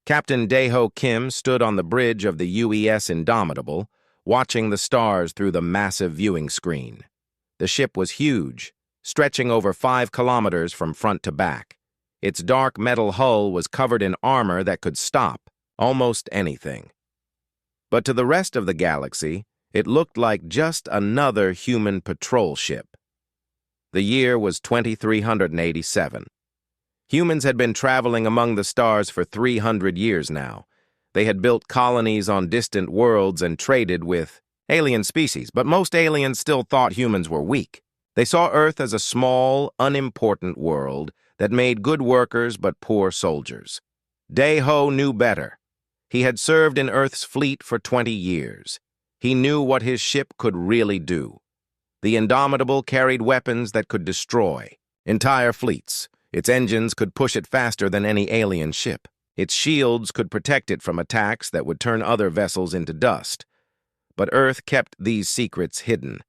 Captain Daeho Kim stood on the bridge of the UES Indomitable, watching the stars through the massive viewing screen. The ship was huge, stretching over 5 kilometers from front to back. Its dark metal hull was covered in armor that could stop almost anything. But to the rest of the galaxy, it looked like just another human patrol ship. The year was 2387. Humans had been traveling among the stars for 300 years now. They had built colonies on distant worlds and traded with alien species, but most aliens still thought humans were weak. They saw Earth as a small, unimportant world that made good workers but poor soldiers. Daeho knew better. He had served in Earth's fleet for 20 years. He knew what his ship could really do. The Indomitable carried weapons that could destroy entire fleets. Its engines could push it faster than any alien ship. Its shields could protect it from attacks that would turn other vessels into dust. But Earth kept these secrets hidden.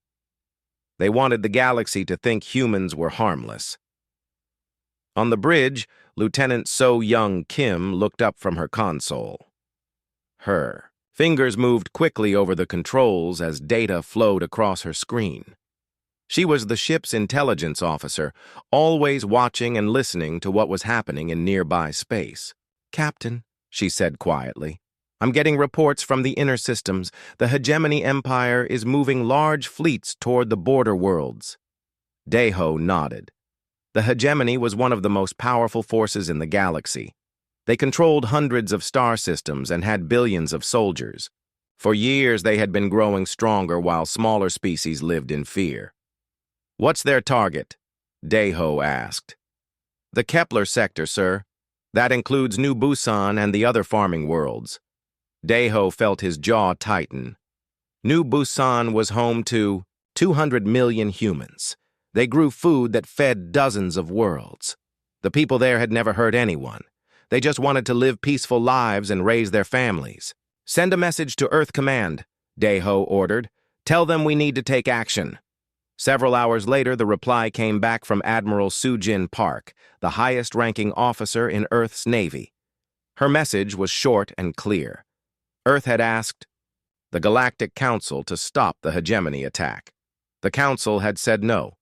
They wanted the galaxy to think humans were harmless. On the bridge, Lieutenant So-Young Kim looked up from her console. Her fingers moved quickly over the controls as data flowed across her screen. She was the ship's intelligence officer, always watching and listening to what was happening in nearby space. "Captain," she said quietly, "I'm getting reports from the inner systems. The Hegemony Empire is moving large fleets toward the border worlds." Daeho nodded. The Hegemony was one of the most powerful forces in the galaxy. They controlled hundreds of star systems and had billions of soldiers. For years they had been growing stronger while smaller species lived in fear. "What's their target?" Daeho asked. "The Kepler sector, sir. That includes New Busan and the other farming worlds." Daeho felt his jaw tighten. New Busan was home to 200 million humans. They grew food that fed dozens of worlds. The people there had never hurt anyone. They just wanted to live peaceful lives and raise their families. "Send a message to Earth Command," Daeho ordered. "Tell them we need to take action." Several hours later, the reply came back from Admiral Soo-Jin Park, the highest-ranking officer in Earth's Navy. Her message was short and clear. Earth had asked the Galactic Council to stop the Hegemony attack. The Council had said no.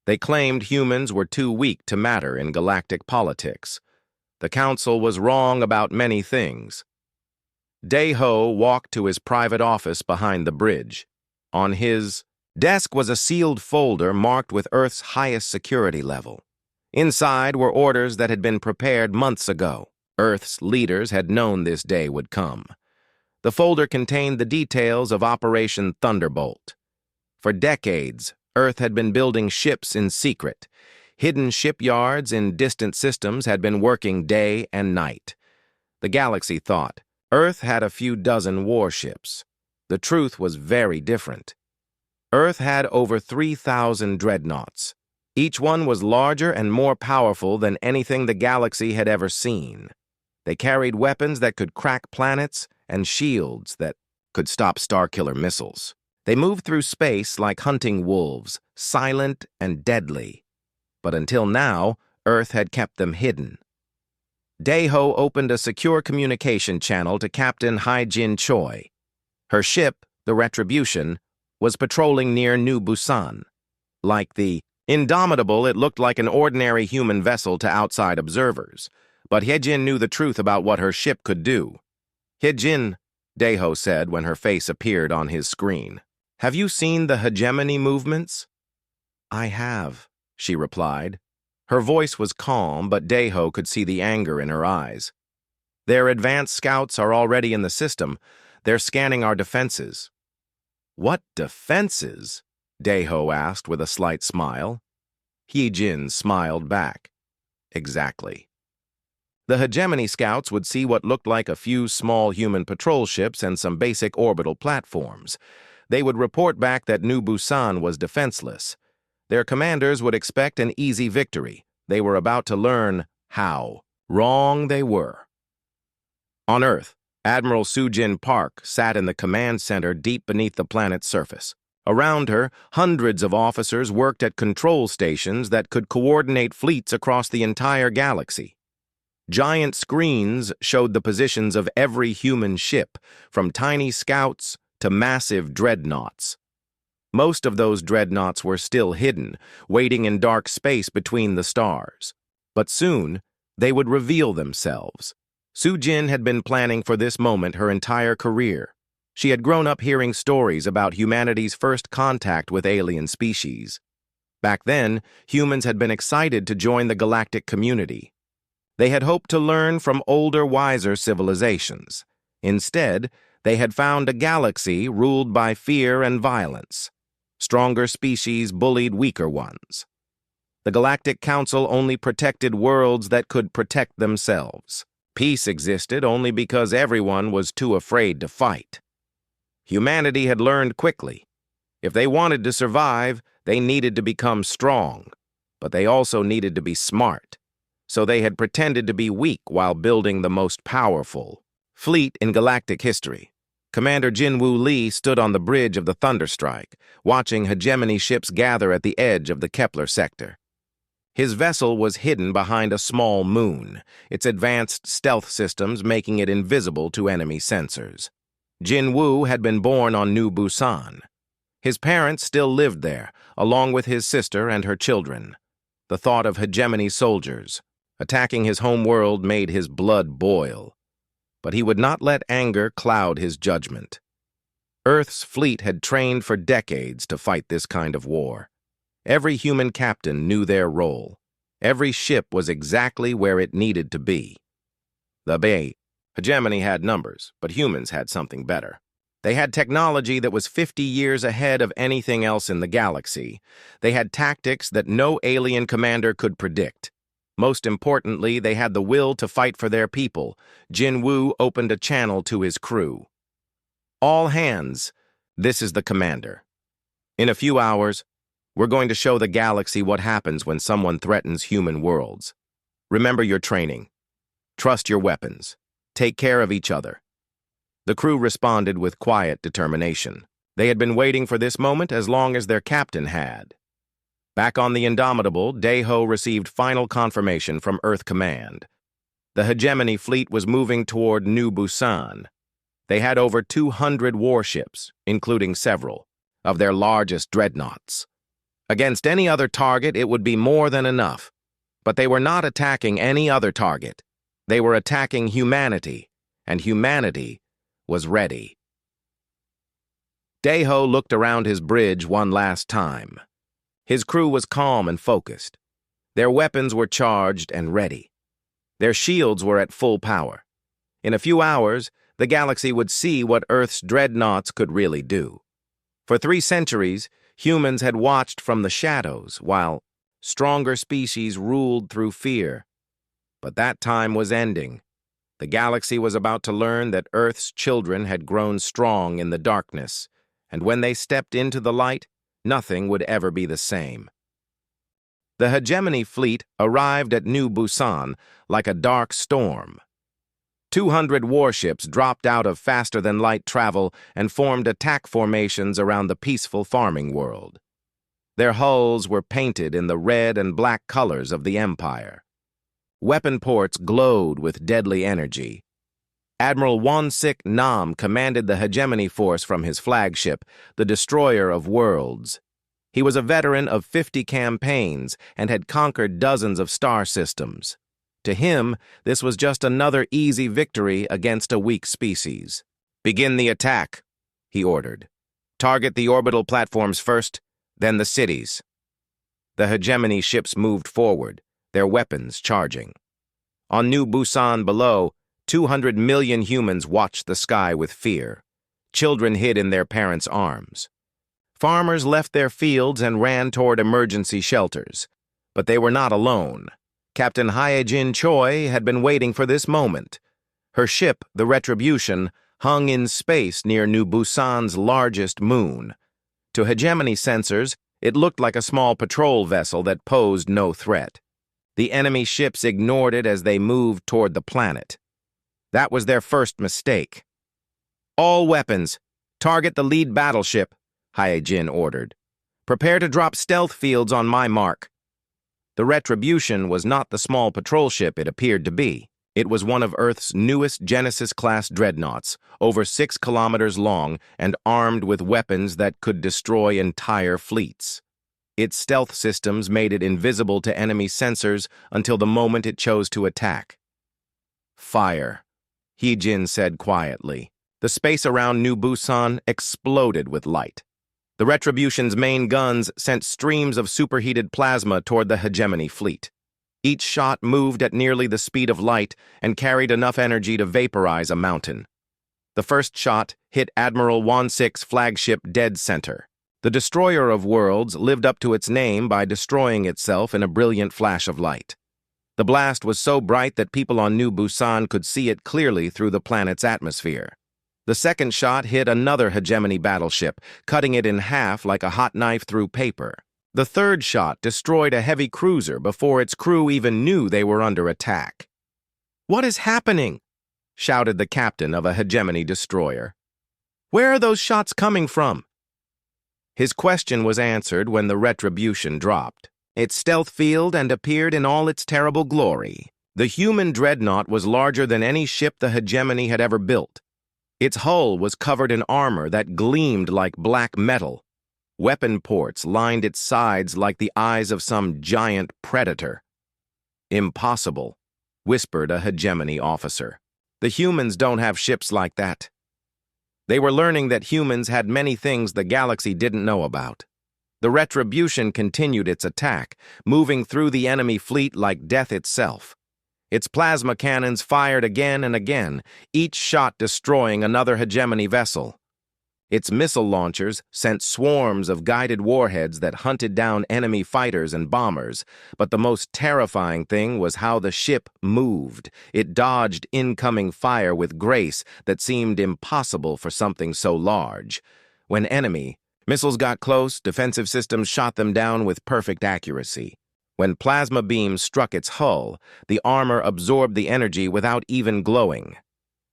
They claimed humans were too weak to matter in galactic politics. The Council was wrong about many things. Daeho walked to his private office behind the bridge. On his desk was a sealed folder marked with Earth's highest security level. Inside were orders that had been prepared months ago. Earth's leaders had known this day would come. The folder contained the details of Operation Thunderbolt. For decades, Earth had been building ships in secret. Hidden shipyards in distant systems had been working day and night. The galaxy thought Earth had a few dozen warships. The truth was very different. Earth had over 3,000 dreadnoughts. Each one was larger and more powerful than anything the galaxy had ever seen. They carried weapons that could crack planets and shields that could stop Starkiller missiles. They moved through space like hunting wolves, silent and deadly. But until now, Earth had kept them hidden. Daeho opened a secure communication channel to Captain Hai-Jin Choi. Her ship, the Retribution, was patrolling near New Busan. Like the Indomitable, it looked like an ordinary human vessel to outside observers, but Hae-Jin knew the truth about what her ship could do. "Hae-Jin," Daeho said when her face appeared on his screen, "have you seen the Hegemony movements?" "I have," she replied. Her voice was calm, but Daeho could see the anger in her eyes. "Their advanced scouts are already in the system. They're scanning our defenses." "What defenses?" Daeho asked with a slight smile. Hae-Jin smiled back. "Exactly. The Hegemony scouts would see what looked like a few small human patrol ships and some basic orbital platforms. They would report back that New Busan was defenseless. Their commanders would expect an easy victory. They were about to learn how wrong they were." On Earth, Admiral Soo-Jin Park sat in the command center deep beneath the planet's surface. Around her, hundreds of officers worked at control stations that could coordinate fleets across the entire galaxy. Giant screens showed the positions of every human ship, from tiny scouts to massive dreadnoughts. Most of those dreadnoughts were still hidden, waiting in dark space between the stars. But soon, they would reveal themselves. Su-Jin had been planning for this moment her entire career. She had grown up hearing stories about humanity's first contact with alien species. Back then, humans had been excited to join the galactic community. They had hoped to learn from older, wiser civilizations. Instead, they had found a galaxy ruled by fear and violence. Stronger species bullied weaker ones. The Galactic Council only protected worlds that could protect themselves. Peace existed only because everyone was too afraid to fight. Humanity had learned quickly. If they wanted to survive, they needed to become strong, but they also needed to be smart. So they had pretended to be weak while building the most powerful fleet in galactic history. Commander Jinwoo Lee stood on the bridge of the Thunderstrike, watching hegemony ships gather at the edge of the Kepler sector. His vessel was hidden behind a small moon, its advanced stealth systems making it invisible to enemy sensors. Jinwoo had been born on New Busan. His parents still lived there, along with his sister and her children. The thought of hegemony soldiers attacking his home world made his blood boil. But he would not let anger cloud his judgment. Earth's fleet had trained for decades to fight this kind of war. Every human captain knew their role. Every ship was exactly where it needed to be. The Bay, hegemony had numbers, but humans had something better. They had technology that was 50 years ahead of anything else in the galaxy. They had tactics that no alien commander could predict. Most importantly, they had the will to fight for their people. Jinwoo opened a channel to his crew. All hands, this is the commander. In a few hours, we're going to show the galaxy what happens when someone threatens human worlds. Remember your training. Trust your weapons. Take care of each other. The crew responded with quiet determination. They had been waiting for this moment as long as their captain had. Back on the Indomitable, Daeho received final confirmation from Earth Command. The hegemony fleet was moving toward New Busan. They had over 200 warships, including several of their largest dreadnoughts. Against any other target, it would be more than enough. But they were not attacking any other target. They were attacking humanity, and humanity was ready. Daeho looked around his bridge one last time. His crew was calm and focused. Their weapons were charged and ready. Their shields were at full power. In a few hours, the galaxy would see what Earth's dreadnoughts could really do. For 3 centuries, humans had watched from the shadows, while stronger species ruled through fear. But that time was ending. The galaxy was about to learn that Earth's children had grown strong in the darkness, and when they stepped into the light, nothing would ever be the same. The hegemony fleet arrived at New Busan like a dark storm. 200 warships dropped out of faster-than-light travel and formed attack formations around the peaceful farming world. Their hulls were painted in the red and black colors of the Empire. Weapon ports glowed with deadly energy. Admiral Won-sik Nam commanded the hegemony force from his flagship, the Destroyer of Worlds. He was a veteran of 50 campaigns and had conquered dozens of star systems. To him, this was just another easy victory against a weak species. "Begin the attack," he ordered. "Target the orbital platforms first, then the cities." The hegemony ships moved forward, their weapons charging. On New Busan below, 200 million humans watched the sky with fear. Children hid in their parents' arms. Farmers left their fields and ran toward emergency shelters. But they were not alone. Captain Hyejin Choi had been waiting for this moment. Her ship, the Retribution, hung in space near New Busan's largest moon. To hegemony sensors, it looked like a small patrol vessel that posed no threat. The enemy ships ignored it as they moved toward the planet. That was their first mistake. "All weapons, target the lead battleship," Hyejin ordered. "Prepare to drop stealth fields on my mark." The Retribution was not the small patrol ship it appeared to be. It was one of Earth's newest Genesis-class dreadnoughts, over 6 kilometers long and armed with weapons that could destroy entire fleets. Its stealth systems made it invisible to enemy sensors until the moment it chose to attack. "Fire," He-Jin said quietly. The space around New Busan exploded with light. The Retribution's main guns sent streams of superheated plasma toward the hegemony fleet. Each shot moved at nearly the speed of light and carried enough energy to vaporize a mountain. The first shot hit Admiral Won-6's flagship dead center. The Destroyer of Worlds lived up to its name by destroying itself in a brilliant flash of light. The blast was so bright that people on New Busan could see it clearly through the planet's atmosphere. The second shot hit another hegemony battleship, cutting it in half like a hot knife through paper. The third shot destroyed a heavy cruiser before its crew even knew they were under attack. "What is happening?" shouted the captain of a hegemony destroyer. "Where are those shots coming from?" His question was answered when the Retribution dropped its stealth field and appeared in all its terrible glory. The human dreadnought was larger than any ship the hegemony had ever built. Its hull was covered in armor that gleamed like black metal. Weapon ports lined its sides like the eyes of some giant predator. "Impossible," whispered a hegemony officer. "The humans don't have ships like that." They were learning that humans had many things the galaxy didn't know about. The Retribution continued its attack, moving through the enemy fleet like death itself. Its plasma cannons fired again and again, each shot destroying another hegemony vessel. Its missile launchers sent swarms of guided warheads that hunted down enemy fighters and bombers, but the most terrifying thing was how the ship moved. It dodged incoming fire with grace that seemed impossible for something so large. When enemy missiles got close, defensive systems shot them down with perfect accuracy. When plasma beams struck its hull, the armor absorbed the energy without even glowing.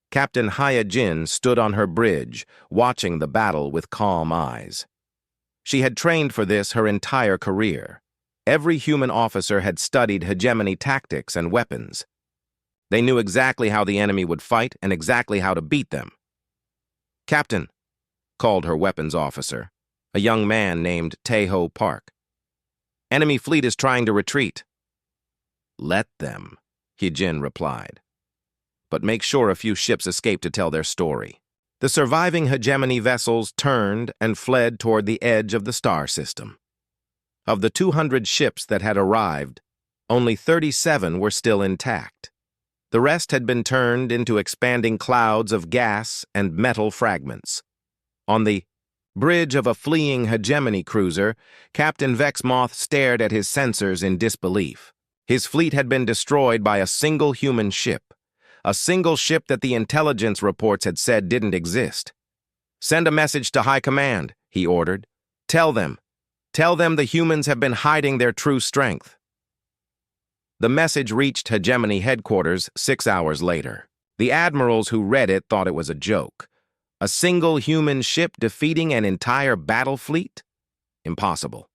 Captain Hye-Jin stood on her bridge, watching the battle with calm eyes. She had trained for this her entire career. Every human officer had studied hegemony tactics and weapons. They knew exactly how the enemy would fight and exactly how to beat them. "Captain," called her weapons officer, a young man named Tae-ho Park. "Enemy fleet is trying to retreat." "Let them," Hye-Jin replied. "But make sure a few ships escape to tell their story." The surviving hegemony vessels turned and fled toward the edge of the star system. Of the 200 ships that had arrived, only 37 were still intact. The rest had been turned into expanding clouds of gas and metal fragments. On the bridge of a fleeing hegemony cruiser, Captain Vexmoth stared at his sensors in disbelief. His fleet had been destroyed by a single human ship. A single ship that the intelligence reports had said didn't exist. "Send a message to High Command," he ordered. Tell them the humans have been hiding their true strength." The message reached hegemony headquarters 6 hours later. The admirals who read it thought it was a joke. A single human ship defeating an entire battle fleet? Impossible.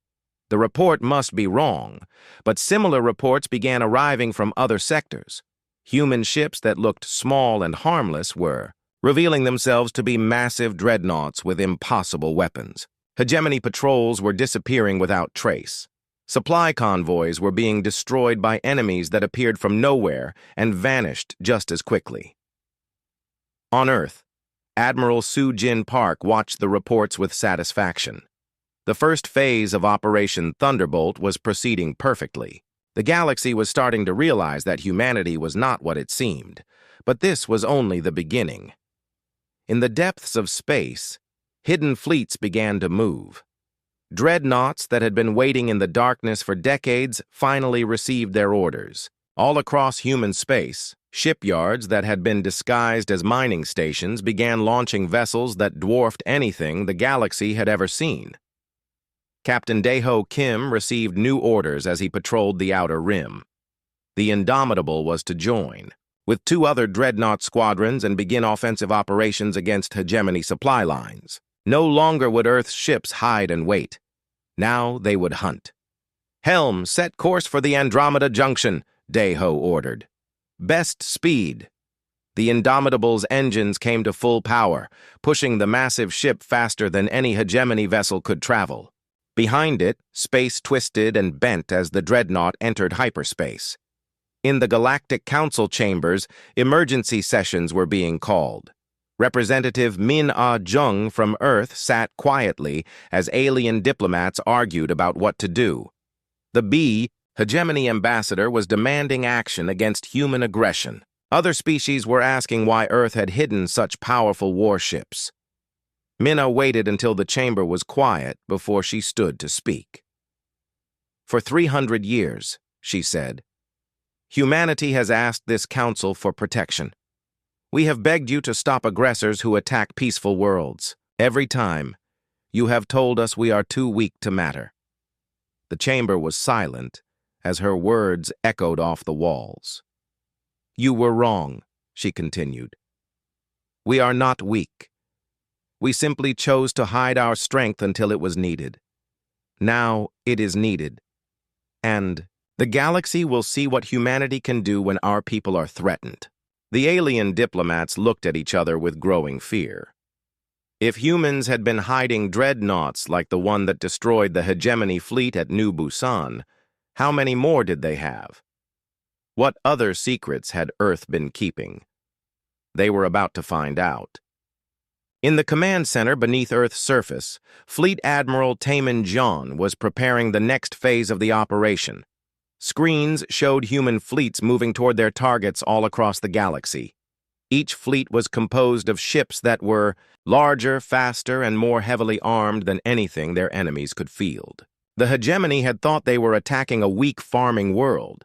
The report must be wrong, but similar reports began arriving from other sectors. Human ships that looked small and harmless were revealing themselves to be massive dreadnoughts with impossible weapons. Hegemony patrols were disappearing without trace. Supply convoys were being destroyed by enemies that appeared from nowhere and vanished just as quickly. On Earth, Admiral Soo-Jin Park watched the reports with satisfaction. The first phase of Operation Thunderbolt was proceeding perfectly. The galaxy was starting to realize that humanity was not what it seemed, but this was only the beginning. In the depths of space, hidden fleets began to move. Dreadnoughts that had been waiting in the darkness for decades finally received their orders. All across human space, shipyards that had been disguised as mining stations began launching vessels that dwarfed anything the galaxy had ever seen. Captain Daeho Kim received new orders as he patrolled the outer rim. The Indomitable was to join, with 2 other dreadnought squadrons, and begin offensive operations against hegemony supply lines. No longer would Earth's ships hide and wait. Now they would hunt. "Helm, set course for the Andromeda Junction," Daeho ordered. Best speed. The Indomitable's engines came to full power, pushing the massive ship faster than any hegemony vessel could travel. Behind it, space twisted and bent as the Dreadnought entered hyperspace. In the Galactic Council chambers, emergency sessions were being called. Representative Min-Ah Jung from Earth sat quietly as alien diplomats argued about what to do. The B, hegemony ambassador, was demanding action against human aggression. Other species were asking why Earth had hidden such powerful warships. Minna waited until the chamber was quiet before she stood to speak. For 300 years, she said, humanity has asked this council for protection. We have begged you to stop aggressors who attack peaceful worlds. Every time, you have told us we are too weak to matter. The chamber was silent as her words echoed off the walls. You were wrong, she continued. We are not weak. We simply chose to hide our strength until it was needed. Now it is needed. And the galaxy will see what humanity can do when our people are threatened. The alien diplomats looked at each other with growing fear. If humans had been hiding dreadnoughts like the one that destroyed the hegemony fleet at New Busan, how many more did they have? What other secrets had Earth been keeping? They were about to find out. In the command center beneath Earth's surface, Fleet Admiral Taemin John was preparing the next phase of the operation. Screens showed human fleets moving toward their targets all across the galaxy. Each fleet was composed of ships that were larger, faster, and more heavily armed than anything their enemies could field. The hegemony had thought they were attacking a weak farming world.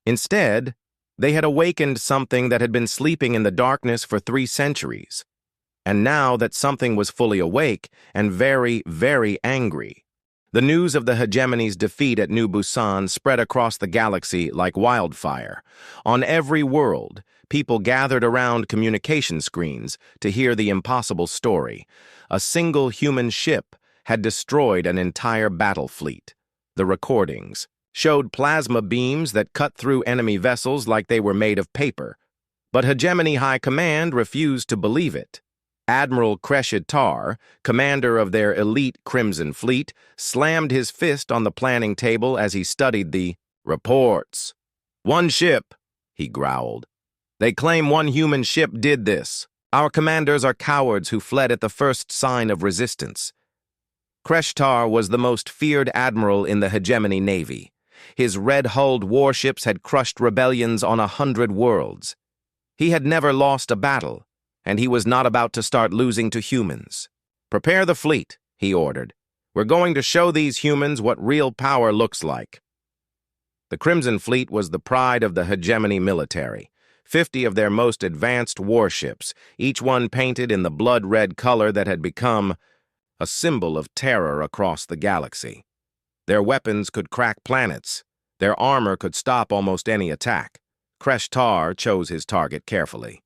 Instead, they had awakened something that had been sleeping in the darkness for 3 centuries. And now that something was fully awake and very, very angry, the news of the hegemony's defeat at New Busan spread across the galaxy like wildfire. On every world, people gathered around communication screens to hear the impossible story. A single human ship had destroyed an entire battle fleet. The recordings showed plasma beams that cut through enemy vessels like they were made of paper. But Hegemony High Command refused to believe it. Admiral Kreshitar, commander of their elite Crimson Fleet, slammed his fist on the planning table as he studied the reports. One ship, he growled. They claim one human ship did this. Our commanders are cowards who fled at the first sign of resistance. Kreshitar was the most feared admiral in the Hegemony Navy. His red-hulled warships had crushed rebellions on 100 worlds. He had never lost a battle, and he was not about to start losing to humans. Prepare the fleet, he ordered. We're going to show these humans what real power looks like. The Crimson Fleet was the pride of the Hegemony military. 50 of their most advanced warships, each one painted in the blood-red color that had become a symbol of terror across the galaxy. Their weapons could crack planets. Their armor could stop almost any attack. Kreshitar chose his target carefully.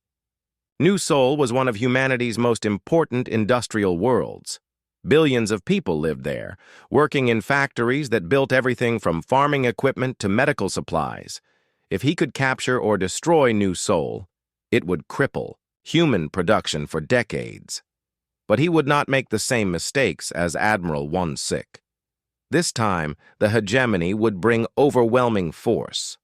New Seoul was one of humanity's most important industrial worlds. Billions of people lived there, working in factories that built everything from farming equipment to medical supplies. If he could capture or destroy New Seoul, it would cripple human production for decades. But he would not make the same mistakes as Admiral Won-sik. This time, the hegemony would bring overwhelming force.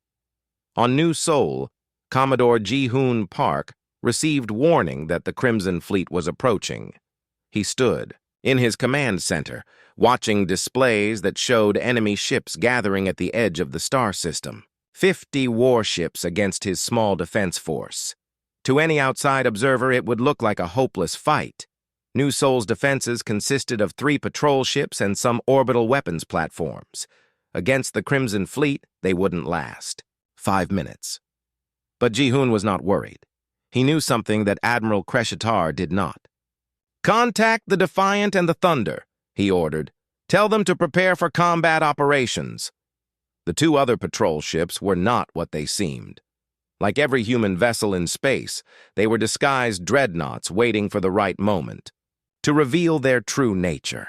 On New Seoul, Commodore Ji-hoon Park received warning that the Crimson Fleet was approaching. He stood in his command center, watching displays that showed enemy ships gathering at the edge of the star system. 50 warships against his small defense force. To any outside observer, it would look like a hopeless fight. New Seoul's defenses consisted of 3 patrol ships and some orbital weapons platforms. Against the Crimson Fleet, they wouldn't last. 5 minutes. But Ji-hoon was not worried. He knew something that Admiral Kreshitar did not. Contact the Defiant and the Thunder, he ordered. Tell them to prepare for combat operations. The 2 other patrol ships were not what they seemed. Like every human vessel in space, they were disguised dreadnoughts waiting for the right moment to reveal their true nature.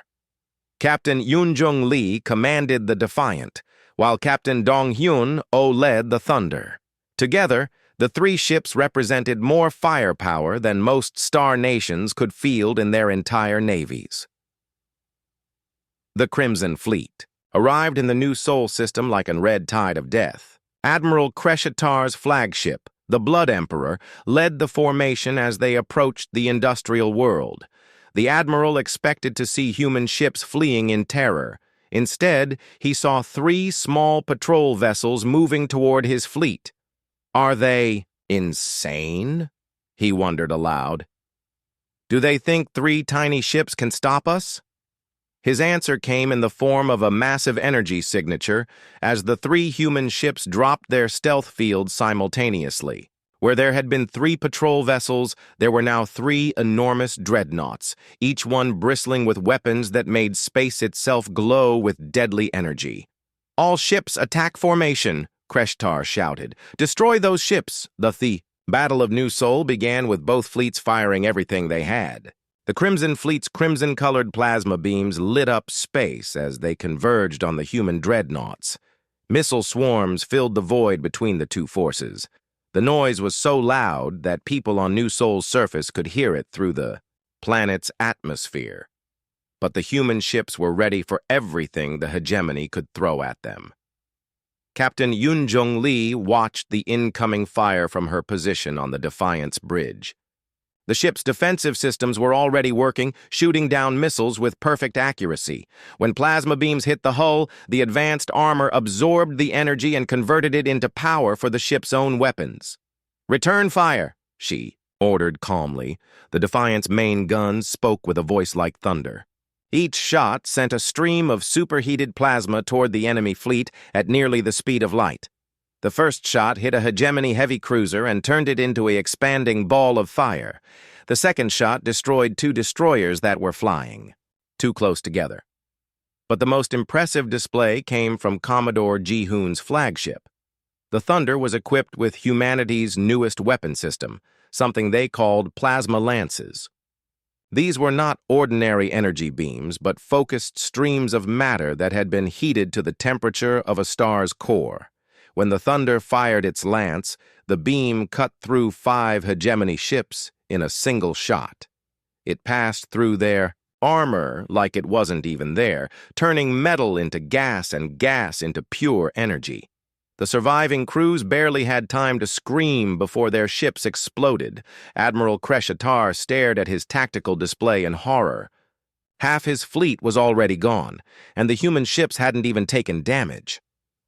Captain Yoon-jung Lee commanded the Defiant, while Captain Dong-hyun led the Thunder. Together, The three ships represented more firepower than most star nations could field in their entire navies. The Crimson Fleet arrived in the new Sol system like a red tide of death. Admiral Kreshatar's flagship, the Blood Emperor, led the formation as they approached the industrial world. The admiral expected to see human ships fleeing in terror. Instead, he saw three small patrol vessels moving toward his fleet. Are they insane? He wondered aloud. Do they think three tiny ships can stop us? His answer came in the form of a massive energy signature as the three human ships dropped their stealth fields simultaneously. Where there had been three patrol vessels, there were now three enormous dreadnoughts, each one bristling with weapons that made space itself glow with deadly energy. All ships attack formation, Kreshatar shouted. Destroy those ships. The Battle of New Sol began with both fleets firing everything they had. The Crimson Fleet's crimson-colored plasma beams lit up space as they converged on the human dreadnoughts. Missile swarms filled the void between the two forces. The noise was so loud that people on New Sol's surface could hear it through the planet's atmosphere. But the human ships were ready for everything the hegemony could throw at them. Captain Yunjung Lee watched the incoming fire from her position on the Defiance Bridge. The ship's defensive systems were already working, shooting down missiles with perfect accuracy. When plasma beams hit the hull, the advanced armor absorbed the energy and converted it into power for the ship's own weapons. "Return fire," she ordered calmly. The Defiant's main guns spoke with a voice like thunder. Each shot sent a stream of superheated plasma toward the enemy fleet at nearly the speed of light. The first shot hit a hegemony heavy cruiser and turned it into an expanding ball of fire. The second shot destroyed two destroyers that were flying, too close together. But the most impressive display came from Commodore Ji-hoon's flagship. The Thunder was equipped with humanity's newest weapon system, something they called plasma lances. These were not ordinary energy beams, but focused streams of matter that had been heated to the temperature of a star's core. When the Thunder fired its lance, the beam cut through 5 hegemony ships in a single shot. It passed through their armor like it wasn't even there, turning metal into gas and gas into pure energy. The surviving crews barely had time to scream before their ships exploded. Admiral Kreshatar stared at his tactical display in horror. Half his fleet was already gone, and the human ships hadn't even taken damage.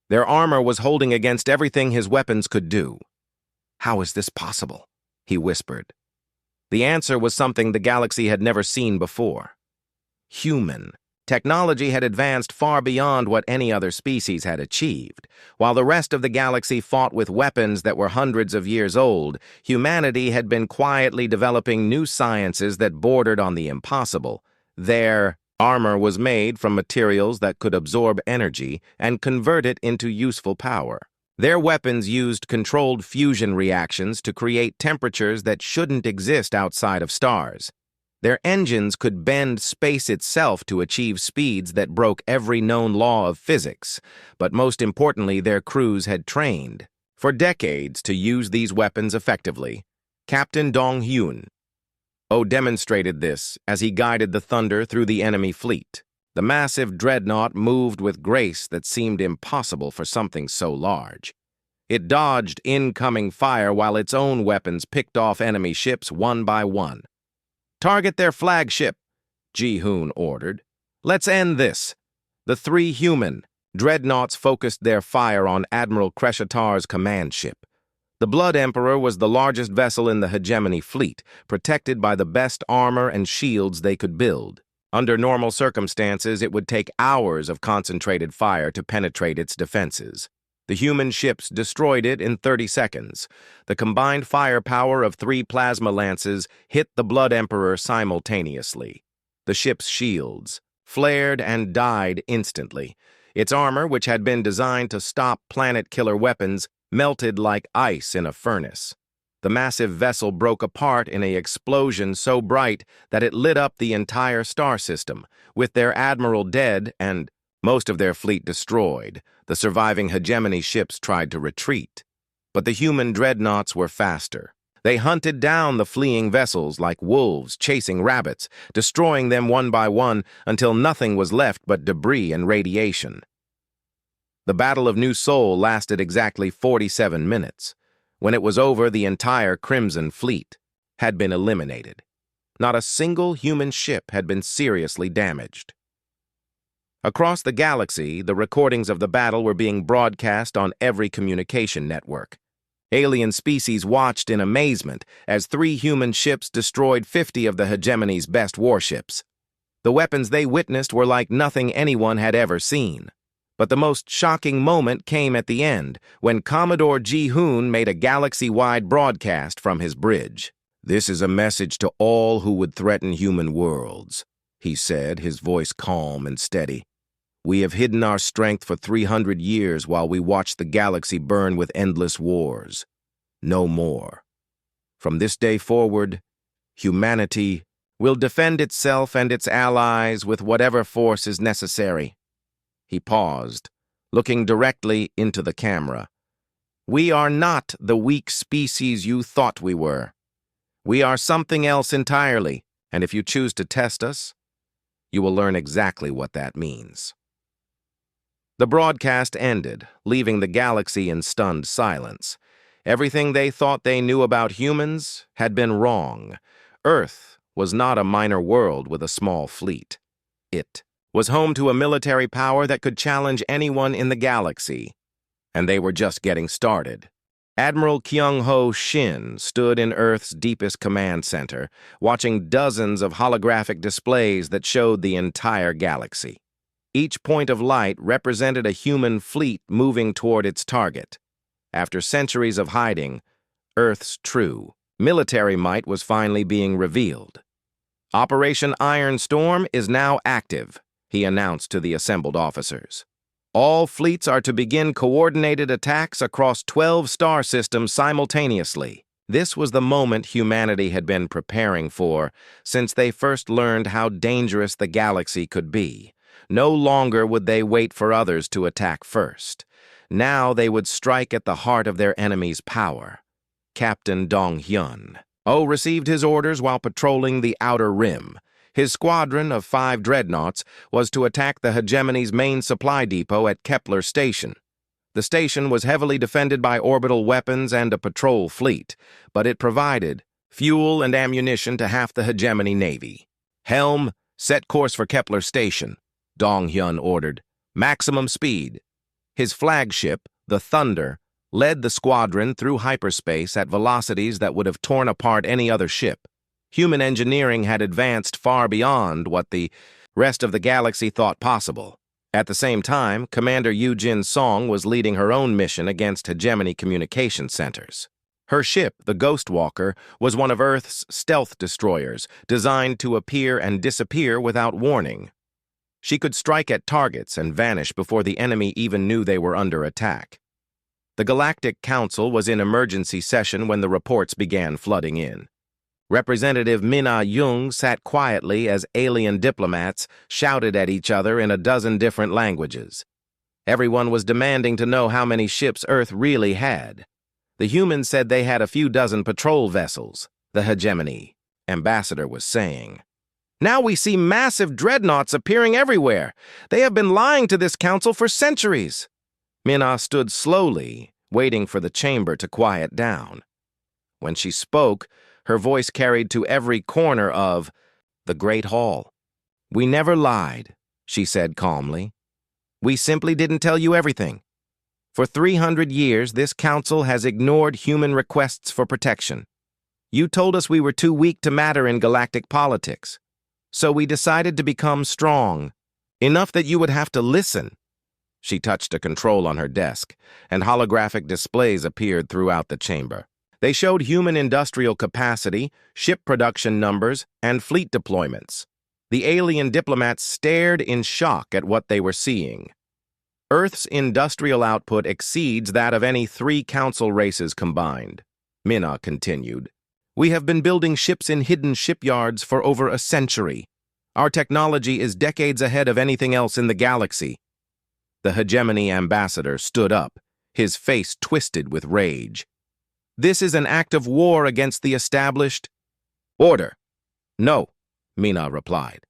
Their armor was holding against everything his weapons could do. "How is this possible?" he whispered. The answer was something the galaxy had never seen before. Human. Technology had advanced far beyond what any other species had achieved. While the rest of the galaxy fought with weapons that were hundreds of years old, humanity had been quietly developing new sciences that bordered on the impossible. Their armor was made from materials that could absorb energy and convert it into useful power. Their weapons used controlled fusion reactions to create temperatures that shouldn't exist outside of stars. Their engines could bend space itself to achieve speeds that broke every known law of physics, but most importantly, their crews had trained for decades to use these weapons effectively. Captain Dong-hyun demonstrated this as he guided the Thunder through the enemy fleet. The massive dreadnought moved with grace that seemed impossible for something so large. It dodged incoming fire while its own weapons picked off enemy ships one by one. "Target their flagship," Ji-hoon ordered. "Let's end this." The 3 human dreadnoughts focused their fire on Admiral Kreshatar's command ship. The Blood Emperor was the largest vessel in the hegemony fleet, protected by the best armor and shields they could build. Under normal circumstances, it would take hours of concentrated fire to penetrate its defenses. The human ships destroyed it in 30 seconds. The combined firepower of 3 plasma lances hit the Blood Emperor simultaneously. The ship's shields flared and died instantly. Its armor, which had been designed to stop planet-killer weapons, melted like ice in a furnace. The massive vessel broke apart in an explosion so bright that it lit up the entire star system. With their admiral dead and most of their fleet destroyed, the surviving hegemony ships tried to retreat. But the human dreadnoughts were faster. They hunted down the fleeing vessels like wolves chasing rabbits, destroying them one by one until nothing was left but debris and radiation. The Battle of New Seoul lasted exactly 47 minutes. When it was over, the entire Crimson Fleet had been eliminated. Not a single human ship had been seriously damaged. Across the galaxy, the recordings of the battle were being broadcast on every communication network. Alien species watched in amazement as 3 human ships destroyed 50 of the hegemony's best warships. The weapons they witnessed were like nothing anyone had ever seen. But the most shocking moment came at the end, when Commodore Ji-hoon made a galaxy-wide broadcast from his bridge. "This is a message to all who would threaten human worlds," he said, his voice calm and steady. "We have hidden our strength for 300 years while we watched the galaxy burn with endless wars. No more. From this day forward, humanity will defend itself and its allies with whatever force is necessary." He paused, looking directly into the camera. "We are not the weak species you thought we were. We are something else entirely, and if you choose to test us, you will learn exactly what that means." The broadcast ended, leaving the galaxy in stunned silence. Everything they thought they knew about humans had been wrong. Earth was not a minor world with a small fleet. It was home to a military power that could challenge anyone in the galaxy. And they were just getting started. Admiral Kyung-ho Shin stood in Earth's deepest command center, watching dozens of holographic displays that showed the entire galaxy. Each point of light represented a human fleet moving toward its target. After centuries of hiding, Earth's true military might was finally being revealed. "Operation Iron Storm is now active," he announced to the assembled officers. "All fleets are to begin coordinated attacks across 12 star systems simultaneously." This was the moment humanity had been preparing for since they first learned how dangerous the galaxy could be. No longer would they wait for others to attack first. Now they would strike at the heart of their enemy's power. Captain Dong-hyun received his orders while patrolling the Outer Rim. His squadron of 5 dreadnoughts was to attack the hegemony's main supply depot at Kepler Station. The station was heavily defended by orbital weapons and a patrol fleet, but it provided fuel and ammunition to half the hegemony navy. "Helm, set course for Kepler Station," Dong-hyun ordered. "Maximum speed." His flagship, the Thunder, led the squadron through hyperspace at velocities that would have torn apart any other ship. Human engineering had advanced far beyond what the rest of the galaxy thought possible. At the same time, Commander Yoo-jin Song was leading her own mission against hegemony communication centers. Her ship, the Ghostwalker, was one of Earth's stealth destroyers, designed to appear and disappear without warning. She could strike at targets and vanish before the enemy even knew they were under attack. The Galactic Council was in emergency session when the reports began flooding in. Representative Min-ah Jung sat quietly as alien diplomats shouted at each other in a dozen different languages. Everyone was demanding to know how many ships Earth really had. The humans said they had a few dozen patrol vessels, the hegemony ambassador was saying. "Now we see massive dreadnoughts appearing everywhere. They have been lying to this council for centuries." Min-ah stood slowly, waiting for the chamber to quiet down. When she spoke, her voice carried to every corner of the Great Hall. "We never lied," she said calmly. "We simply didn't tell you everything. For 300 years, this council has ignored human requests for protection. You told us we were too weak to matter in galactic politics. So we decided to become strong, enough that you would have to listen." She touched a control on her desk, and holographic displays appeared throughout the chamber. They showed human industrial capacity, ship production numbers, and fleet deployments. The alien diplomats stared in shock at what they were seeing. Earth's industrial output exceeds that of any 3 council races combined, Min-ah continued. "We have been building ships in hidden shipyards for over a century. Our technology is decades ahead of anything else in the galaxy." The hegemony ambassador stood up, his face twisted with rage. "This is an act of war against the established order." "No," Mina replied.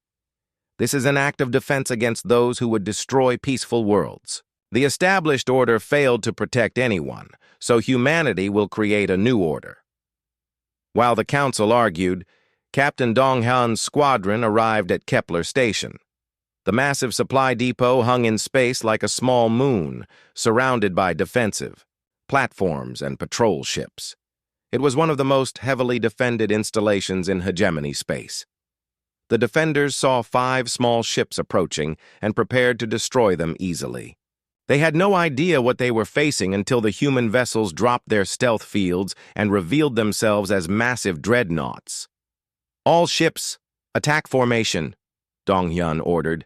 "This is an act of defense against those who would destroy peaceful worlds. The established order failed to protect anyone, so humanity will create a new order." While the council argued, Captain Donghyun's squadron arrived at Kepler Station. The massive supply depot hung in space like a small moon, surrounded by defensive platforms and patrol ships. It was one of the most heavily defended installations in hegemony space. The defenders saw 5 small ships approaching and prepared to destroy them easily. They had no idea what they were facing until the human vessels dropped their stealth fields and revealed themselves as massive dreadnoughts. "All ships, attack formation," Donghyun ordered.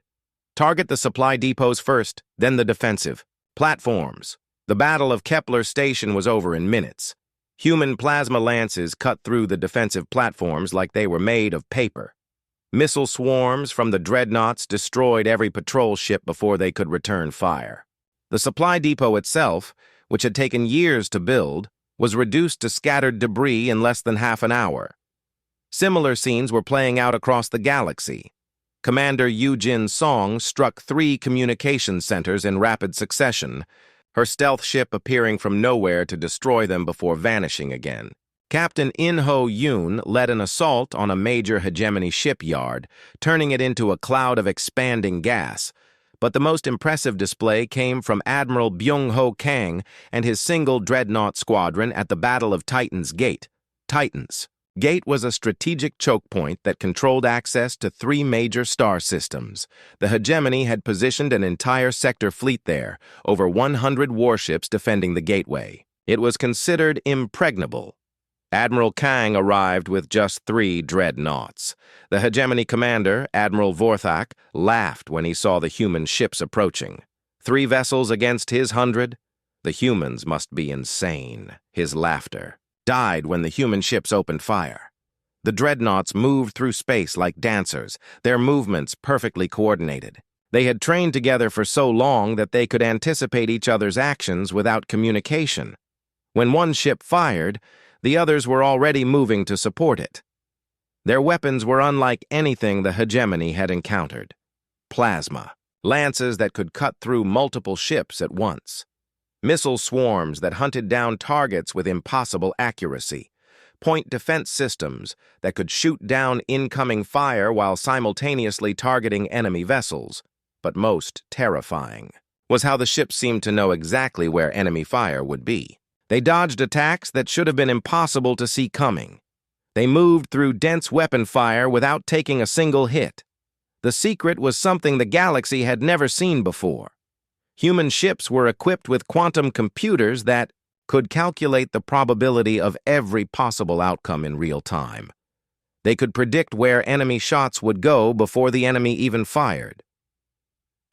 "Target the supply depots first, then the defensive platforms." The Battle of Kepler Station was over in minutes. Human plasma lances cut through the defensive platforms like they were made of paper. Missile swarms from the dreadnoughts destroyed every patrol ship before they could return fire. The supply depot itself, which had taken years to build, was reduced to scattered debris in less than half an hour. Similar scenes were playing out across the galaxy. Commander Yu-Jin Song struck 3 communication centers in rapid succession, her stealth ship appearing from nowhere to destroy them before vanishing again. Captain In-ho Yoon led an assault on a major hegemony shipyard, turning it into a cloud of expanding gas. But the most impressive display came from Admiral Byung-ho Kang and his single dreadnought squadron at the Battle of Titan's Gate. Titan's Gate was a strategic choke point that controlled access to 3 major star systems. The hegemony had positioned an entire sector fleet there, over 100 warships defending the gateway. It was considered impregnable. Admiral Kang arrived with just 3 dreadnoughts. The hegemony commander, Admiral Vorthak, laughed when he saw the human ships approaching. 3 vessels against his 100? The humans must be insane. His laughter died when the human ships opened fire. The dreadnoughts moved through space like dancers, their movements perfectly coordinated. They had trained together for so long that they could anticipate each other's actions without communication. When one ship fired, the others were already moving to support it. Their weapons were unlike anything the hegemony had encountered. Plasma, lances that could cut through multiple ships at once. Missile swarms that hunted down targets with impossible accuracy. Point defense systems that could shoot down incoming fire while simultaneously targeting enemy vessels. But most terrifying was how the ships seemed to know exactly where enemy fire would be. They dodged attacks that should have been impossible to see coming. They moved through dense weapon fire without taking a single hit. The secret was something the galaxy had never seen before. Human ships were equipped with quantum computers that could calculate the probability of every possible outcome in real time. They could predict where enemy shots would go before the enemy even fired.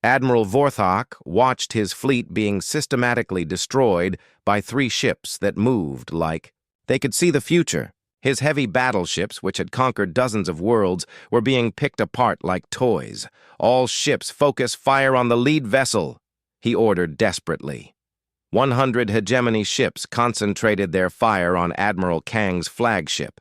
Admiral Vorthak watched his fleet being systematically destroyed by 3 ships that moved like they could see the future. His heavy battleships, which had conquered dozens of worlds, were being picked apart like toys. "All ships focus fire on the lead vessel," he ordered desperately. 100 hegemony ships concentrated their fire on Admiral Kang's flagship.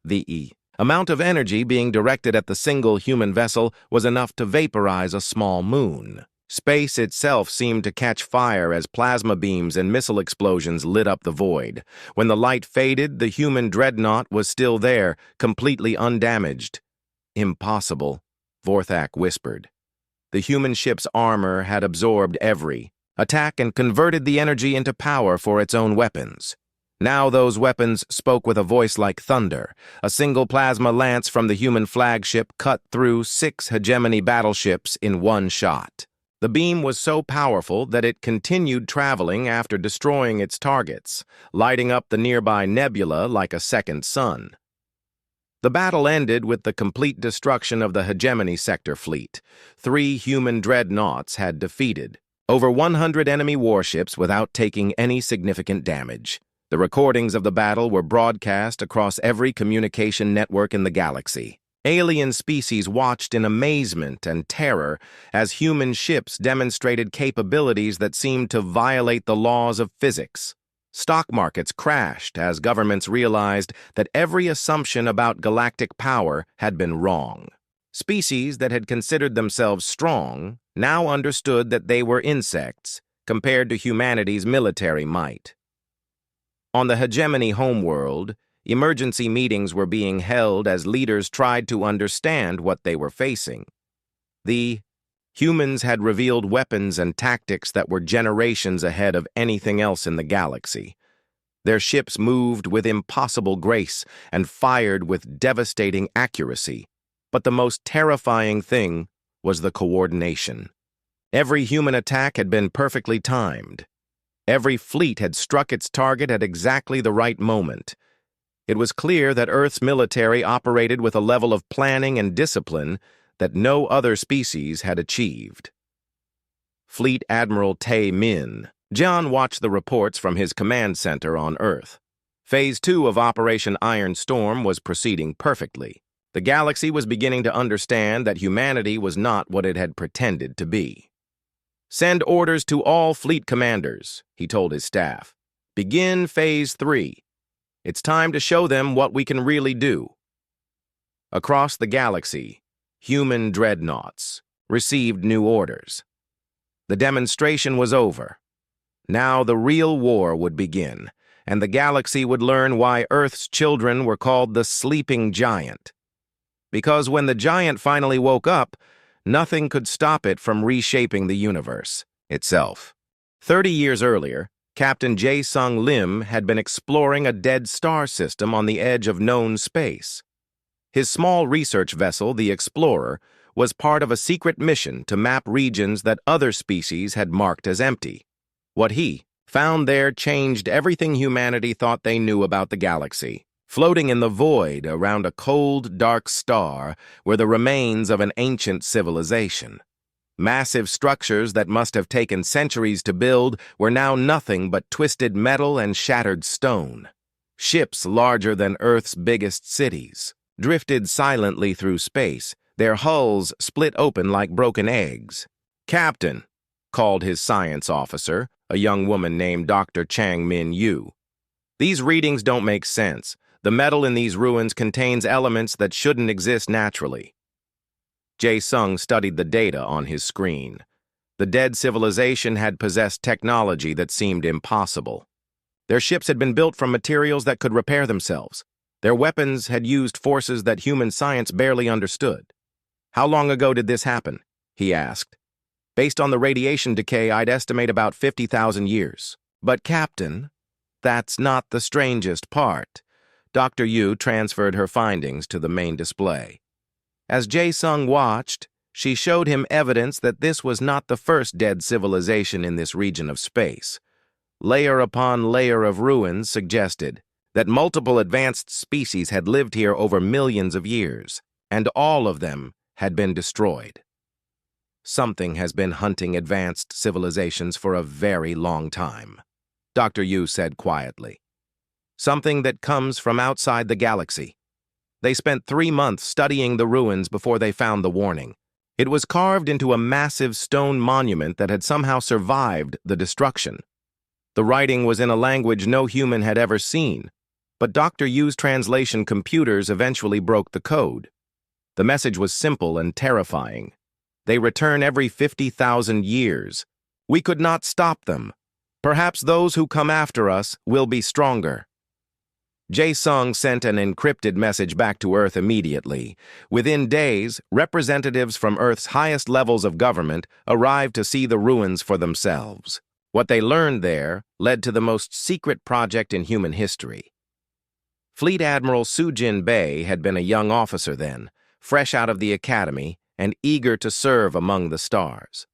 The amount of energy being directed at the single human vessel was enough to vaporize a small moon. Space itself seemed to catch fire as plasma beams and missile explosions lit up the void. When the light faded, the human dreadnought was still there, completely undamaged. "Impossible," Vorthak whispered. The human ship's armor had absorbed every attack and converted the energy into power for its own weapons. Now those weapons spoke with a voice like thunder. A single plasma lance from the human flagship cut through 6 hegemony battleships in one shot. The beam was so powerful that it continued traveling after destroying its targets, lighting up the nearby nebula like a second sun. The battle ended with the complete destruction of the hegemony sector fleet. 3 human dreadnoughts had defeated over 100 enemy warships without taking any significant damage. The recordings of the battle were broadcast across every communication network in the galaxy. Alien species watched in amazement and terror as human ships demonstrated capabilities that seemed to violate the laws of physics. Stock markets crashed as governments realized that every assumption about galactic power had been wrong. Species that had considered themselves strong now understood that they were insects compared to humanity's military might. On the hegemony homeworld, emergency meetings were being held as leaders tried to understand what they were facing. The humans had revealed weapons and tactics that were generations ahead of anything else in the galaxy. Their ships moved with impossible grace and fired with devastating accuracy. But the most terrifying thing was the coordination. Every human attack had been perfectly timed. Every fleet had struck its target at exactly the right moment. It was clear that Earth's military operated with a level of planning and discipline that no other species had achieved. Fleet Admiral Tae Min. John watched the reports from his command center on Earth. Phase 2 of Operation Iron Storm was proceeding perfectly. The galaxy was beginning to understand that humanity was not what it had pretended to be. "Send orders to all fleet commanders," he told his staff. "Begin Phase 3. It's time to show them what we can really do." Across the galaxy, human dreadnoughts received new orders. The demonstration was over. Now the real war would begin, and the galaxy would learn why Earth's children were called the sleeping giant. Because when the giant finally woke up, nothing could stop it from reshaping the universe itself. 30 years earlier, Captain Jae-Sung Lim had been exploring a dead star system on the edge of known space. His small research vessel, the Explorer, was part of a secret mission to map regions that other species had marked as empty. What he found there changed everything humanity thought they knew about the galaxy. Floating in the void around a cold, dark star were the remains of an ancient civilization. Massive structures that must have taken centuries to build were now nothing but twisted metal and shattered stone. Ships larger than Earth's biggest cities drifted silently through space, their hulls split open like broken eggs. "Captain," called his science officer, a young woman named Dr. Chang Min-yu. "These readings don't make sense. The metal in these ruins contains elements that shouldn't exist naturally." Jae-Sung studied the data on his screen. The dead civilization had possessed technology that seemed impossible. Their ships had been built from materials that could repair themselves. Their weapons had used forces that human science barely understood. "How long ago did this happen?" he asked. "Based on the radiation decay, I'd estimate about 50,000 years. "But, Captain, that's not the strangest part." Dr. Yu transferred her findings to the main display. As Jae-Sung watched, she showed him evidence that this was not the first dead civilization in this region of space. Layer upon layer of ruins suggested that multiple advanced species had lived here over millions of years, and all of them had been destroyed. "Something has been hunting advanced civilizations for a very long time," Dr. Yu said quietly. "Something that comes from outside the galaxy. They spent 3 months studying the ruins before they found the warning. It was carved into a massive stone monument that had somehow survived the destruction. The writing was in a language no human had ever seen, but Dr. Yu's translation computers eventually broke the code. The message was simple and terrifying. They return every 50,000 years. We could not stop them. Perhaps those who come after us will be stronger." Jae-Sung sent an encrypted message back to Earth immediately. Within days, representatives from Earth's highest levels of government arrived to see the ruins for themselves. What they learned there led to the most secret project in human history. Fleet Admiral Soo-Jin Bae had been a young officer then, fresh out of the academy and eager to serve among the stars.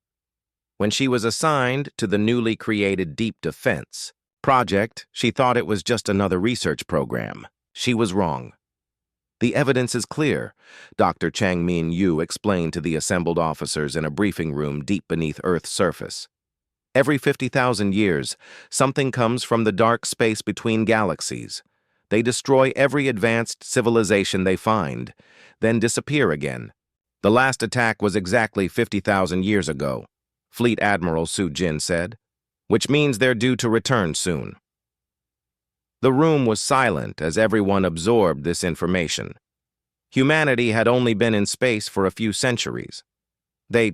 When she was assigned to the newly created Deep Defense project, she thought it was just another research program. She was wrong. "The evidence is clear," Dr. Chang Min-yu explained to the assembled officers in a briefing room deep beneath Earth's surface. "Every 50,000 years, something comes from the dark space between galaxies. They destroy every advanced civilization they find. then disappear again. The last attack was exactly 50,000 years ago, Fleet Admiral Su Jin said, which means they're due to return soon. The room was silent as everyone absorbed this information. Humanity had only been in space for a few centuries. They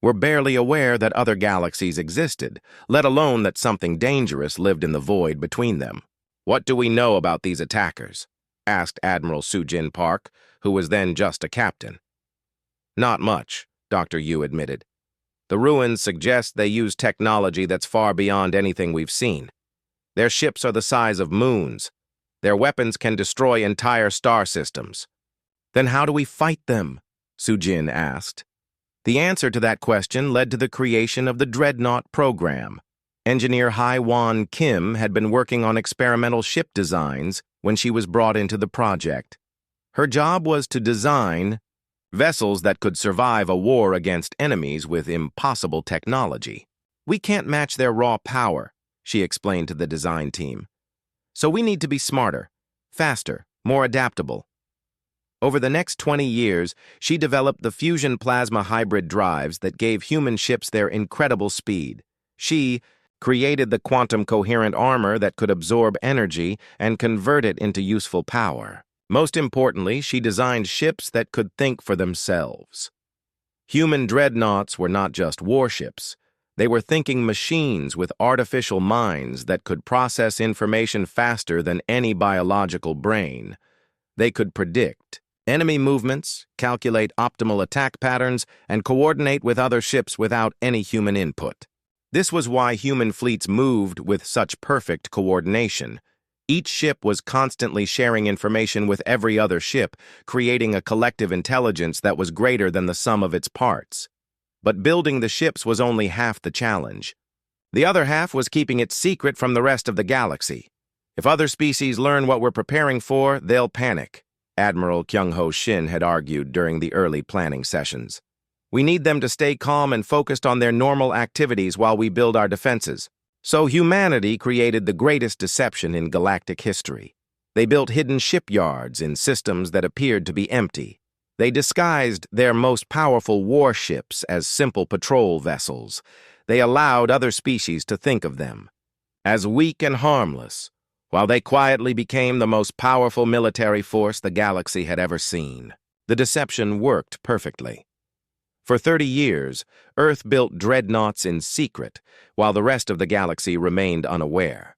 were barely aware that other galaxies existed, let alone that something dangerous lived in the void between them. "What do we know about these attackers?" asked Admiral Sujin Park, who was then just a captain. "Not much," Dr. Yu admitted. "The ruins suggest they use technology that's far beyond anything we've seen. Their ships are the size of moons. Their weapons can destroy entire star systems." "Then how do we fight them?" Sujin asked. The answer to that question led to the creation of the Dreadnought program. Engineer Hai-Wan Kim had been working on experimental ship designs when she was brought into the project. Her job was to design vessels that could survive a war against enemies with impossible technology. "We can't match their raw power," she explained to the design team. "So we need to be smarter, faster, more adaptable." Over the next 20 years, she developed the fusion plasma hybrid drives that gave human ships their incredible speed. She created the quantum coherent armor that could absorb energy and convert it into useful power. Most importantly, she designed ships that could think for themselves. Human dreadnoughts were not just warships. They were thinking machines with artificial minds that could process information faster than any biological brain. They could predict enemy movements, calculate optimal attack patterns, and coordinate with other ships without any human input. This was why human fleets moved with such perfect coordination. Each ship was constantly sharing information with every other ship, creating a collective intelligence that was greater than the sum of its parts. But building the ships was only half the challenge. The other half was keeping it secret from the rest of the galaxy. If other species learn what we're preparing for, they'll panic, Admiral Kyung-ho Shin had argued during the early planning sessions. "We need them to stay calm and focused on their normal activities while we build our defenses." So humanity created the greatest deception in galactic history. They built hidden shipyards in systems that appeared to be empty. They disguised their most powerful warships as simple patrol vessels. They allowed other species to think of them as weak and harmless, while they quietly became the most powerful military force the galaxy had ever seen. The deception worked perfectly. For 30 years, Earth built dreadnoughts in secret, while the rest of the galaxy remained unaware.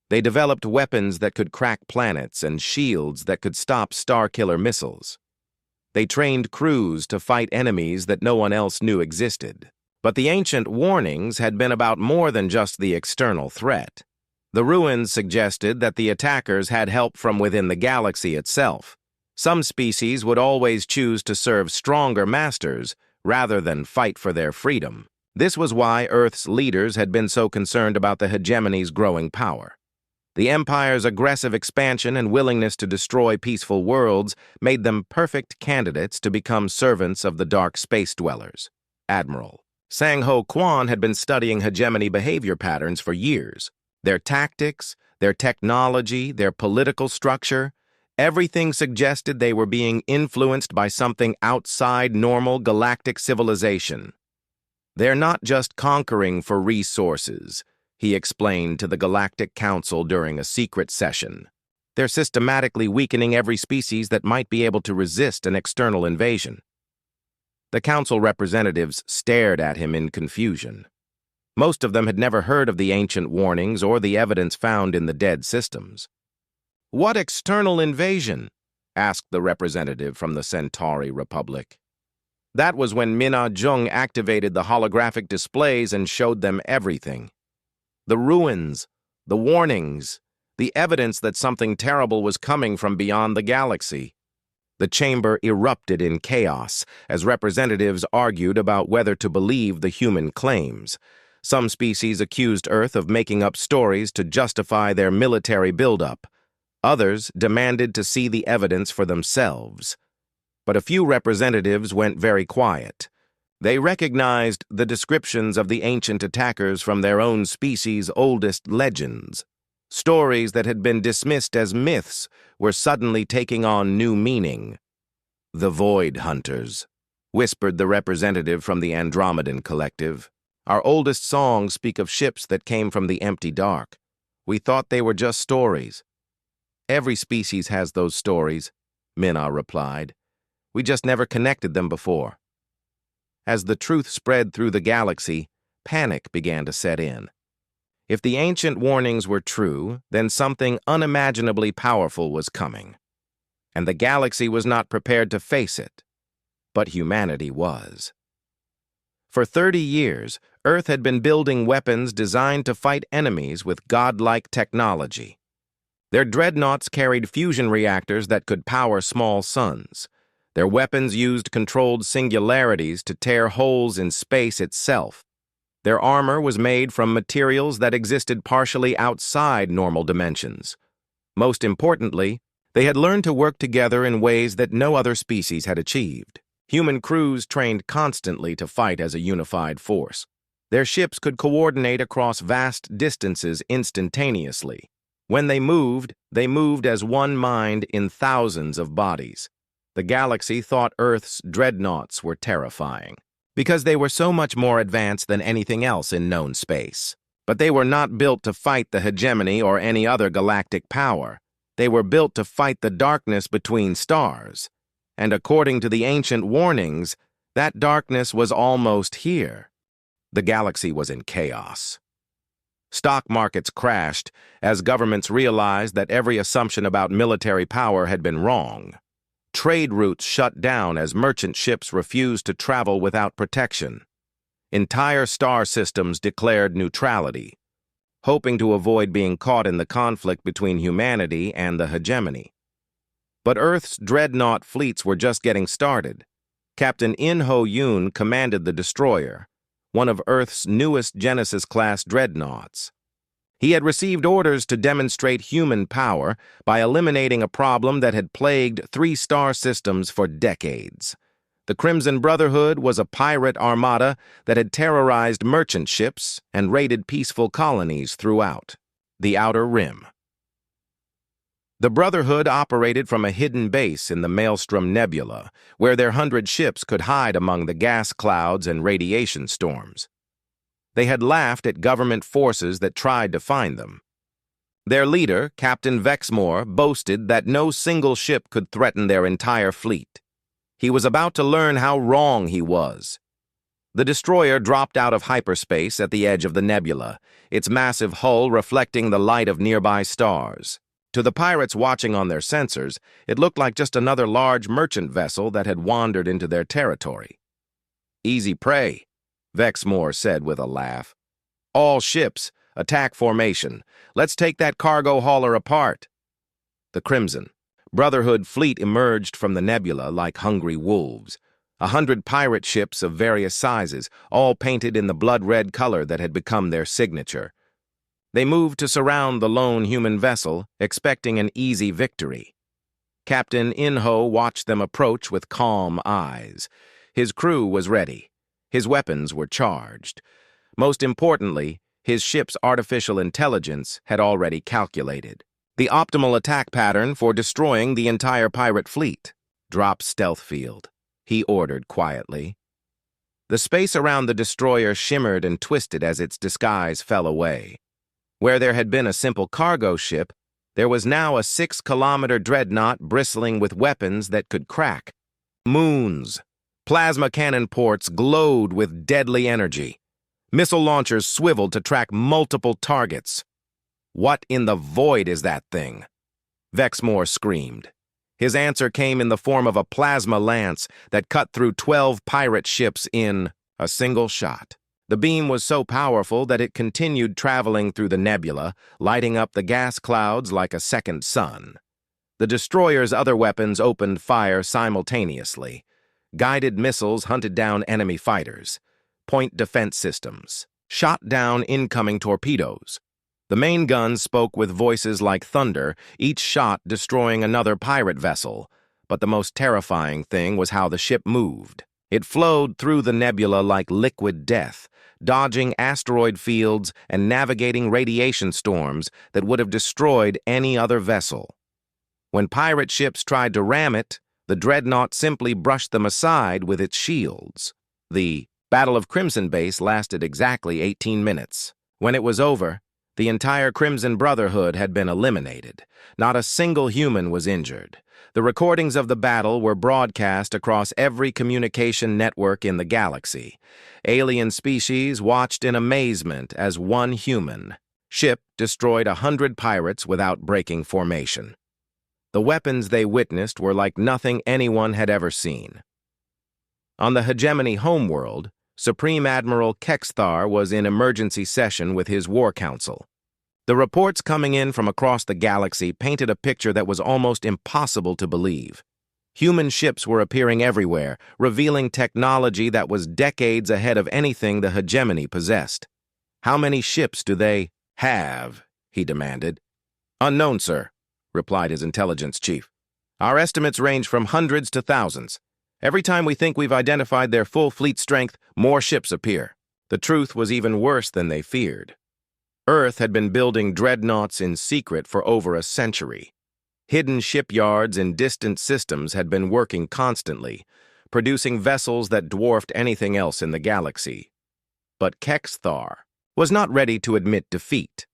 They developed weapons that could crack planets and shields that could stop star-killer missiles. They trained crews to fight enemies that no one else knew existed. But the ancient warnings had been about more than just the external threat. The ruins suggested that the attackers had help from within the galaxy itself. Some species would always choose to serve stronger masters rather than fight for their freedom. This was why Earth's leaders had been so concerned about the hegemony's growing power. The Empire's aggressive expansion and willingness to destroy peaceful worlds made them perfect candidates to become servants of the dark space dwellers. Admiral Sang-Ho Kwan had been studying hegemony behavior patterns for years. Their tactics, their technology, their political structure, everything suggested they were being influenced by something outside normal galactic civilization. "They're not just conquering for resources," he explained to the Galactic Council during a secret session. "They're systematically weakening every species that might be able to resist an external invasion." The council representatives stared at him in confusion. Most of them had never heard of the ancient warnings or the evidence found in the dead systems. "What external invasion?" asked the representative from the Centauri Republic. "That was when Mina Jung activated the holographic displays and showed them everything. The ruins, the warnings, the evidence that something terrible was coming from beyond the galaxy." The chamber erupted in chaos as representatives argued about whether to believe the human claims. Some species accused Earth of making up stories to justify their military buildup. Others demanded to see the evidence for themselves. But a few representatives went very quiet. They recognized the descriptions of the ancient attackers from their own species' oldest legends. Stories that had been dismissed as myths were suddenly taking on new meaning. "The Void Hunters," whispered the representative from the Andromedan Collective. "Our oldest songs speak of ships that came from the empty dark. We thought they were just stories." "Every species has those stories," Minna replied. "We just never connected them before." As the truth spread through the galaxy, panic began to set in. If the ancient warnings were true, then something unimaginably powerful was coming. And the galaxy was not prepared to face it. But humanity was. For 30 years, Earth had been building weapons designed to fight enemies with godlike technology. Their dreadnoughts carried fusion reactors that could power small suns. Their weapons used controlled singularities to tear holes in space itself. Their armor was made from materials that existed partially outside normal dimensions. Most importantly, they had learned to work together in ways that no other species had achieved. Human crews trained constantly to fight as a unified force. Their ships could coordinate across vast distances instantaneously. When they moved as one mind in thousands of bodies. The galaxy thought Earth's dreadnoughts were terrifying, because they were so much more advanced than anything else in known space. But they were not built to fight the hegemony or any other galactic power. They were built to fight the darkness between stars. And according to the ancient warnings, that darkness was almost here. The galaxy was in chaos. Stock markets crashed as governments realized that every assumption about military power had been wrong. Trade routes shut down as merchant ships refused to travel without protection. Entire star systems declared neutrality, hoping to avoid being caught in the conflict between humanity and the hegemony. But Earth's dreadnought fleets were just getting started. Captain In-Ho Yoon commanded the destroyer, one of Earth's newest Genesis-class dreadnoughts. He had received orders to demonstrate human power by eliminating a problem that had plagued 3 star systems for decades. The Crimson Brotherhood was a pirate armada that had terrorized merchant ships and raided peaceful colonies throughout the Outer Rim. The Brotherhood operated from a hidden base in the Maelstrom Nebula, where their 100 ships could hide among the gas clouds and radiation storms. They had laughed at government forces that tried to find them. Their leader, Captain Vexmore, boasted that no single ship could threaten their entire fleet. He was about to learn how wrong he was. The destroyer dropped out of hyperspace at the edge of the nebula, its massive hull reflecting the light of nearby stars. To the pirates watching on their sensors, it looked like just another large merchant vessel that had wandered into their territory. "Easy prey," Vexmore said with a laugh. "All ships, attack formation. Let's take that cargo hauler apart." The Crimson Brotherhood fleet emerged from the nebula like hungry wolves. 100 pirate ships of various sizes, all painted in the blood-red color that had become their signature. They moved to surround the lone human vessel, expecting an easy victory. Captain In-Ho watched them approach with calm eyes. His crew was ready. His weapons were charged. Most importantly, his ship's artificial intelligence had already calculated the optimal attack pattern for destroying the entire pirate fleet. "Drop stealth field," he ordered quietly. The space around the destroyer shimmered and twisted as its disguise fell away. Where there had been a simple cargo ship, there was now a 6-kilometer dreadnought bristling with weapons that could crack. Moons, plasma cannon ports glowed with deadly energy. Missile launchers swiveled to track multiple targets. "What in the void is that thing?" Vexmore screamed. His answer came in the form of a plasma lance that cut through 12 pirate ships in a single shot. The beam was so powerful that it continued traveling through the nebula, lighting up the gas clouds like a second sun. The destroyer's other weapons opened fire simultaneously. Guided missiles hunted down enemy fighters. Point defense systems shot down incoming torpedoes. The main guns spoke with voices like thunder, each shot destroying another pirate vessel. But the most terrifying thing was how the ship moved. It flowed through the nebula like liquid death, dodging asteroid fields and navigating radiation storms that would have destroyed any other vessel. When pirate ships tried to ram it, The Dreadnought simply brushed them aside with its shields. The Battle of Crimson Base lasted exactly 18 minutes. When it was over, the entire Crimson Brotherhood had been eliminated. Not a single human was injured. The recordings of the battle were broadcast across every communication network in the galaxy. Alien species watched in amazement as one human ship destroyed 100 pirates without breaking formation. The weapons they witnessed were like nothing anyone had ever seen. On the Hegemony homeworld, Supreme Admiral Kexthar was in emergency session with his war council. The reports coming in from across the galaxy painted a picture that was almost impossible to believe. Human ships were appearing everywhere, revealing technology that was decades ahead of anything the Hegemony possessed. "How many ships do they have?" he demanded. "Unknown, sir," replied his intelligence chief. "Our estimates range from hundreds to thousands. Every time we think we've identified their full fleet strength, more ships appear." The truth was even worse than they feared. Earth had been building dreadnoughts in secret for over a century. Hidden shipyards in distant systems had been working constantly, producing vessels that dwarfed anything else in the galaxy. But Kexthar was not ready to admit defeat.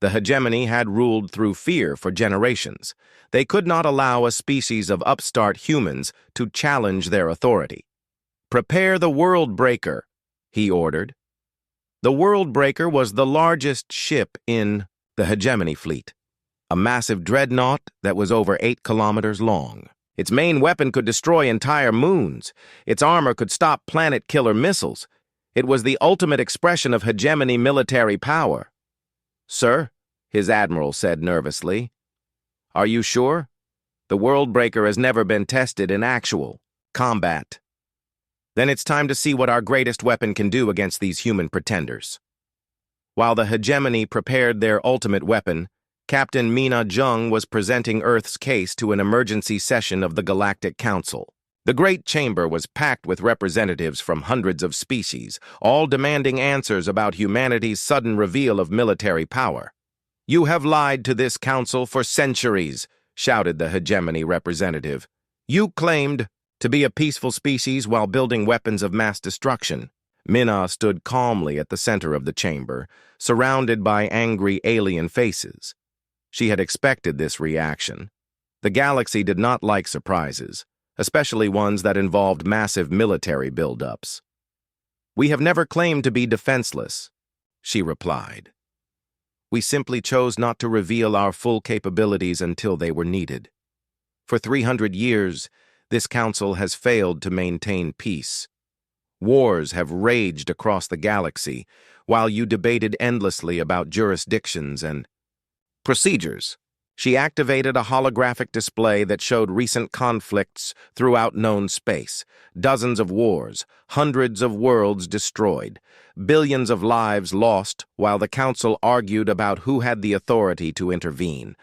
The Hegemony had ruled through fear for generations. They could not allow a species of upstart humans to challenge their authority. "Prepare the World Breaker," he ordered. The World Breaker was the largest ship in the Hegemony fleet, a massive dreadnought that was over 8 kilometers long. Its main weapon could destroy entire moons. Its armor could stop planet-killer missiles. It was the ultimate expression of Hegemony military power. "Sir," his admiral said nervously, "are you sure? The World Breaker has never been tested in actual combat." "Then it's time to see what our greatest weapon can do against these human pretenders." While the Hegemony prepared their ultimate weapon, Captain Mina Jung was presenting Earth's case to an emergency session of the Galactic Council. The Great Chamber was packed with representatives from hundreds of species, all demanding answers about humanity's sudden reveal of military power. "You have lied to this council for centuries," shouted the Hegemony representative. "You claimed to be a peaceful species while building weapons of mass destruction." Mina stood calmly at the center of the chamber, surrounded by angry alien faces. She had expected this reaction. The galaxy did not like surprises, especially ones that involved massive military buildups. "We have never claimed to be defenseless," she replied. "We simply chose not to reveal our full capabilities until they were needed. For 300 years, this council has failed to maintain peace. Wars have raged across the galaxy, while you debated endlessly about jurisdictions and procedures." She activated a holographic display that showed recent conflicts throughout known space, dozens of wars, hundreds of worlds destroyed, billions of lives lost while the council argued about who had the authority to intervene.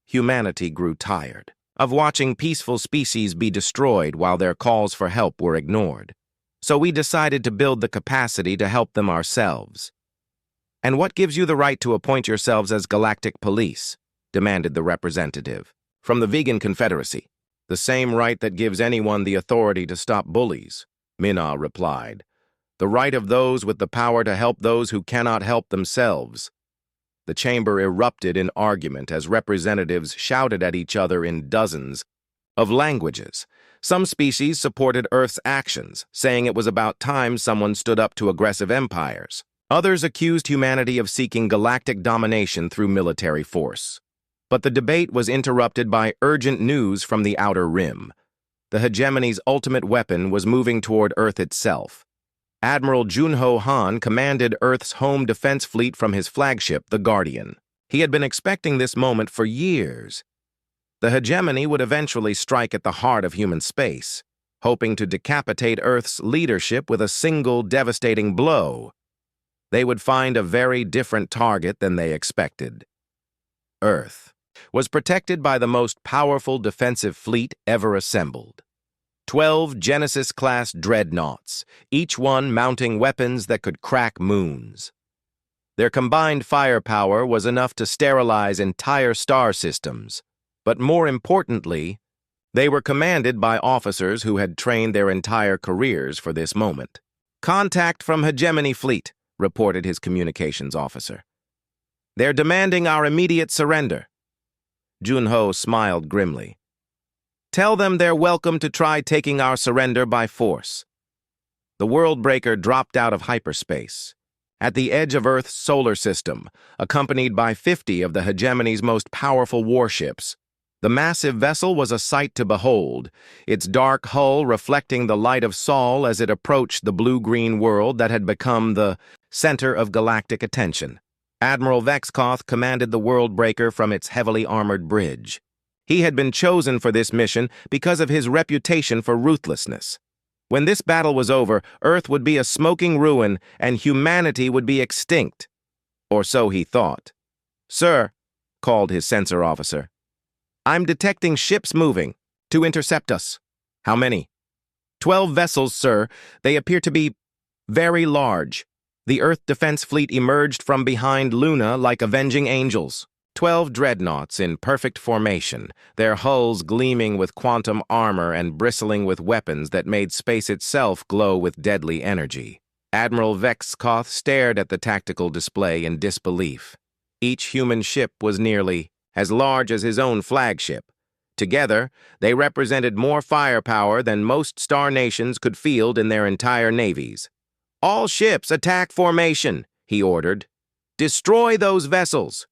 Humanity grew tired of watching peaceful species be destroyed while their calls for help were ignored. So we decided to build the capacity to help them ourselves. "And what gives you the right to appoint yourselves as Galactic Police?" demanded the representative. "From the Vegan Confederacy. The same right that gives anyone the authority to stop bullies," Mina replied. "The right of those with the power to help those who cannot help themselves." The chamber erupted in argument as representatives shouted at each other in dozens of languages. Some species supported Earth's actions, saying it was about time someone stood up to aggressive empires. Others accused humanity of seeking galactic domination through military force. But the debate was interrupted by urgent news from the Outer Rim. The Hegemony's ultimate weapon was moving toward Earth itself. Admiral Junho Han commanded Earth's home defense fleet from his flagship, the Guardian. He had been expecting this moment for years. The Hegemony would eventually strike at the heart of human space, hoping to decapitate Earth's leadership with a single devastating blow. They would find a very different target than they expected. Earth was protected by the most powerful defensive fleet ever assembled. 12 Genesis-class dreadnoughts, each one mounting weapons that could crack moons. Their combined firepower was enough to sterilize entire star systems, but more importantly, They were commanded by officers who had trained their entire careers for this moment. "Contact from Hegemony Fleet," reported his communications officer. "They're demanding our immediate surrender." Junho smiled grimly. "Tell them they're welcome to try taking our surrender by force." The Worldbreaker dropped out of hyperspace, at the edge of Earth's solar system, accompanied by 50 of the Hegemony's most powerful warships. The massive vessel was a sight to behold, its dark hull reflecting the light of Sol as it approached the blue-green world that had become the center of galactic attention. Admiral Vexkoth commanded the Worldbreaker from its heavily armored bridge. He had been chosen for this mission because of his reputation for ruthlessness. When this battle was over, Earth would be a smoking ruin and humanity would be extinct. Or so he thought. "Sir," called his sensor officer, "I'm detecting ships moving to intercept us." "How many?" 12 vessels, sir. They appear to be very large. The Earth Defense Fleet emerged from behind Luna like avenging angels. 12 dreadnoughts in perfect formation, their hulls gleaming with quantum armor and bristling with weapons that made space itself glow with deadly energy. Admiral Vexkoth stared at the tactical display in disbelief. Each human ship was nearly as large as his own flagship. Together, they represented more firepower than most star nations could field in their entire navies. "All ships attack formation," he ordered. "Destroy those vessels."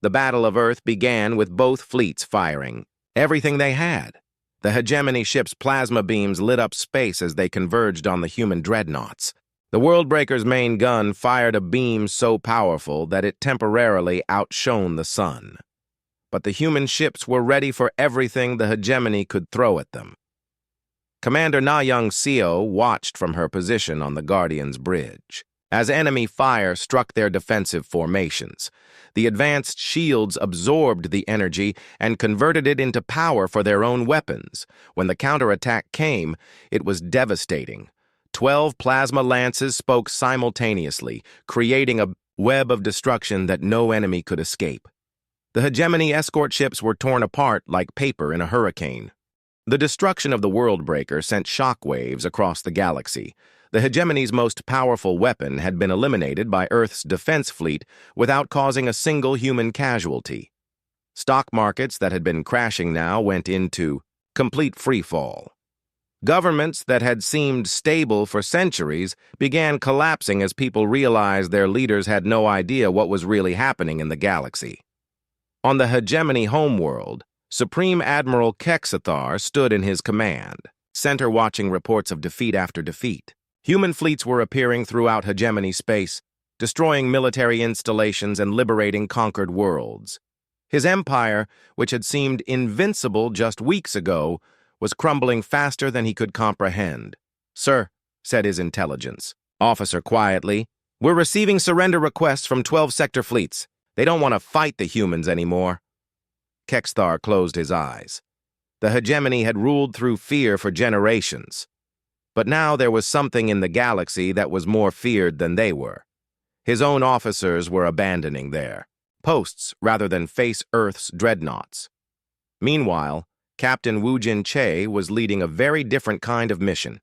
The Battle of Earth began with both fleets firing everything they had. The Hegemony ship's plasma beams lit up space as they converged on the human dreadnoughts. The Worldbreaker's main gun fired a beam so powerful that it temporarily outshone the sun. But the human ships were ready for everything the Hegemony could throw at them. Commander Na Young-seo watched from her position on the Guardian's bridge. As enemy fire struck their defensive formations, the advanced shields absorbed the energy and converted it into power for their own weapons. When the counterattack came, it was devastating. 12 plasma lances spoke simultaneously, creating a web of destruction that no enemy could escape. The Hegemony escort ships were torn apart like paper in a hurricane. The destruction of the Worldbreaker sent shockwaves across the galaxy. The Hegemony's most powerful weapon had been eliminated by Earth's defense fleet without causing a single human casualty. Stock markets that had been crashing now went into complete freefall. Governments that had seemed stable for centuries began collapsing as people realized their leaders had no idea what was really happening in the galaxy. On the Hegemony homeworld, Supreme Admiral Kexathar stood in his command, center watching reports of defeat after defeat. Human fleets were appearing throughout Hegemony space, destroying military installations and liberating conquered worlds. His empire, which had seemed invincible just weeks ago, was crumbling faster than he could comprehend. "Sir," said his intelligence officer quietly, "we're receiving surrender requests from 12 sector fleets. They don't want to fight the humans anymore." Kexathar closed his eyes. The Hegemony had ruled through fear for generations. But now there was something in the galaxy that was more feared than they were. His own officers were abandoning their posts rather than face Earth's dreadnoughts. Meanwhile, Captain Woojin Che was leading a very different kind of mission.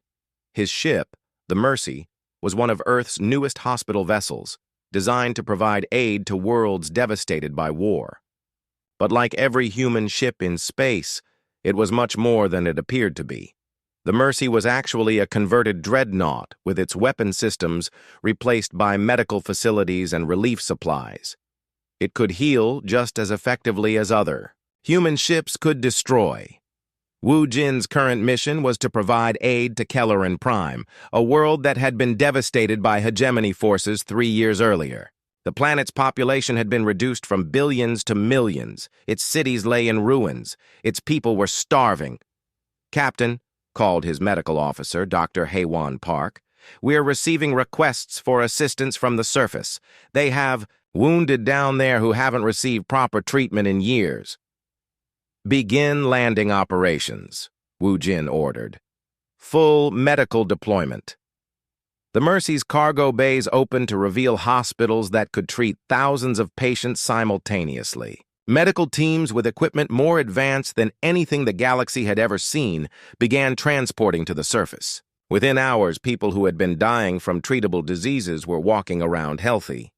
His ship, the Mercy, was one of Earth's newest hospital vessels, designed to provide aid to worlds devastated by war. But like every human ship in space, it was much more than it appeared to be. The Mercy was actually a converted dreadnought with its weapon systems replaced by medical facilities and relief supplies. It could heal just as effectively as other human ships could destroy. Woojin's current mission was to provide aid to Kelleran Prime, a world that had been devastated by Hegemony forces 3 years earlier. The planet's population had been reduced from billions to millions. Its cities lay in ruins. Its people were starving. "Captain," called his medical officer, Dr. Haewon Park, "we're receiving requests for assistance from the surface. They have wounded down there who haven't received proper treatment in years." "Begin landing operations," Woojin ordered. "Full medical deployment." The Mercy's cargo bays opened to reveal hospitals that could treat thousands of patients simultaneously. Medical teams with equipment more advanced than anything the galaxy had ever seen began transporting to the surface. Within hours, people who had been dying from treatable diseases were walking around healthy.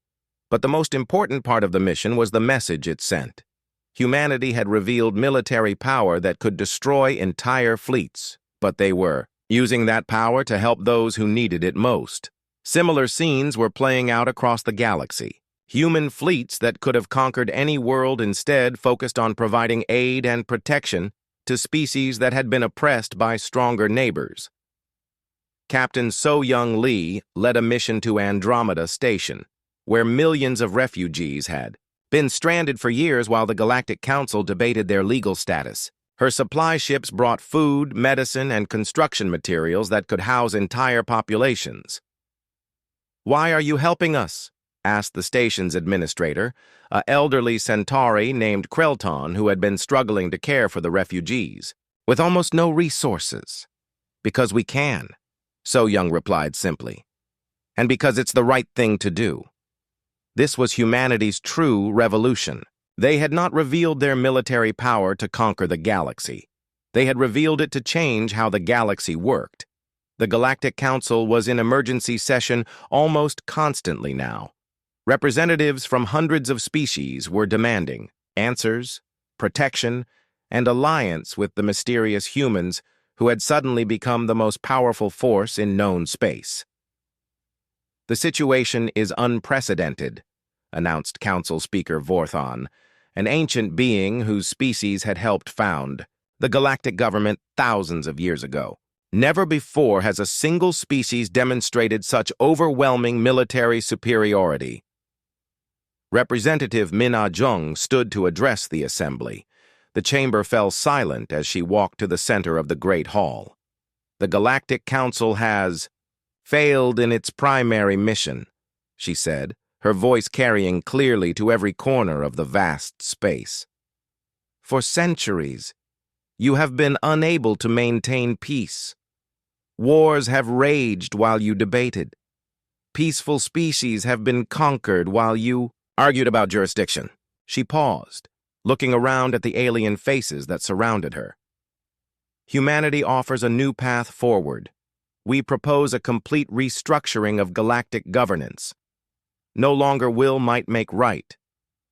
But the most important part of the mission was the message it sent. Humanity had revealed military power that could destroy entire fleets, but they were using that power to help those who needed it most. Similar scenes were playing out across the galaxy. Human fleets that could have conquered any world instead focused on providing aid and protection to species that had been oppressed by stronger neighbors. Captain So-Young Lee led a mission to Andromeda Station, where millions of refugees had been stranded for years while the Galactic Council debated their legal status. Her supply ships brought food, medicine, and construction materials that could house entire populations. "Why are you helping us?" asked the station's administrator, an elderly Centauri named Krelton who had been struggling to care for the refugees, with almost no resources. "Because we can," So-Young replied simply, "and because it's the right thing to do." This was humanity's true revolution. They had not revealed their military power to conquer the galaxy. They had revealed it to change how the galaxy worked. The Galactic Council was in emergency session almost constantly now. Representatives from hundreds of species were demanding answers, protection, and alliance with the mysterious humans who had suddenly become the most powerful force in known space. "The situation is unprecedented," announced Council Speaker Vorthon, an ancient being whose species had helped found the galactic government thousands of years ago. "Never before has a single species demonstrated such overwhelming military superiority." Representative Mina Jung stood to address the assembly. The chamber fell silent as she walked to the center of the Great Hall. "The Galactic Council has failed in its primary mission," she said, her voice carrying clearly to every corner of the vast space. "For centuries, you have been unable to maintain peace. Wars have raged while you debated. Peaceful species have been conquered while you argued about jurisdiction." She paused, looking around at the alien faces that surrounded her. "Humanity offers a new path forward. We propose a complete restructuring of galactic governance. No longer will might make right.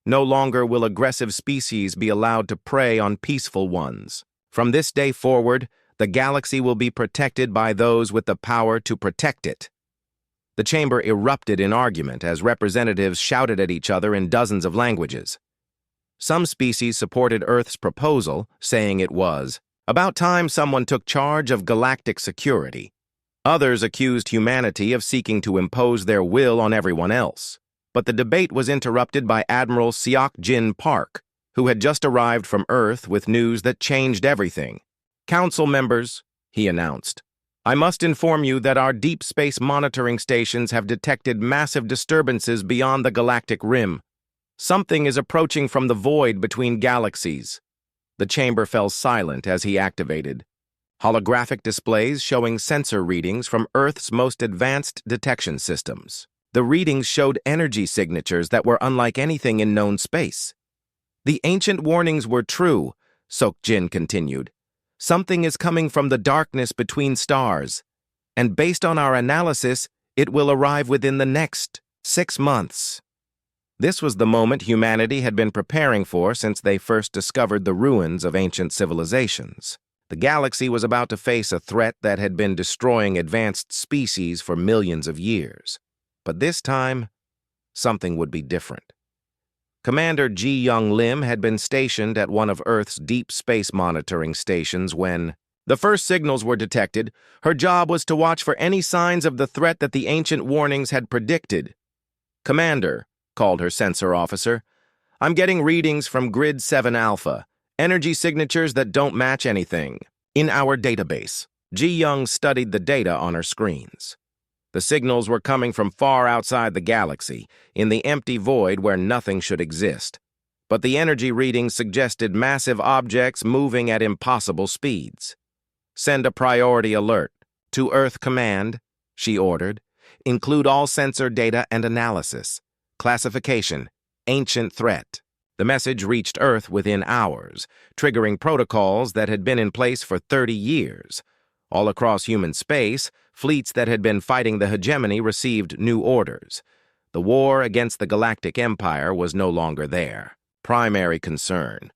No longer will aggressive species be allowed to prey on peaceful ones. From this day forward, the galaxy will be protected by those with the power to protect it." The chamber erupted in argument as representatives shouted at each other in dozens of languages. Some species supported Earth's proposal, saying it was about time someone took charge of galactic security. Others accused humanity of seeking to impose their will on everyone else. But the debate was interrupted by Admiral Seok Jin Park, who had just arrived from Earth with news that changed everything. "Council members," he announced, "I must inform you that our deep space monitoring stations have detected massive disturbances beyond the galactic rim. Something is approaching from the void between galaxies." The chamber fell silent as he activated holographic displays showing sensor readings from Earth's most advanced detection systems. The readings showed energy signatures that were unlike anything in known space. "The ancient warnings were true," Seok Jin continued. "Something is coming from the darkness between stars, and based on our analysis, it will arrive within the next 6 months. This was the moment humanity had been preparing for since they first discovered the ruins of ancient civilizations. The galaxy was about to face a threat that had been destroying advanced species for millions of years. But this time, something would be different. Commander Ji Young Lim had been stationed at one of Earth's deep space monitoring stations when the first signals were detected. Her job was to watch for any signs of the threat that the ancient warnings had predicted. "Commander," called her sensor officer, "I'm getting readings from Grid 7 Alpha, energy signatures that don't match anything in our database." Ji Young studied the data on her screens. The signals were coming from far outside the galaxy, in the empty void where nothing should exist. But the energy readings suggested massive objects moving at impossible speeds. "Send a priority alert to Earth Command," she ordered. "Include all sensor data and analysis. Classification: ancient threat." The message reached Earth within hours, triggering protocols that had been in place for 30 years. All across human space, fleets that had been fighting the hegemony received new orders. The war against the Galactic Empire was no longer their primary concern.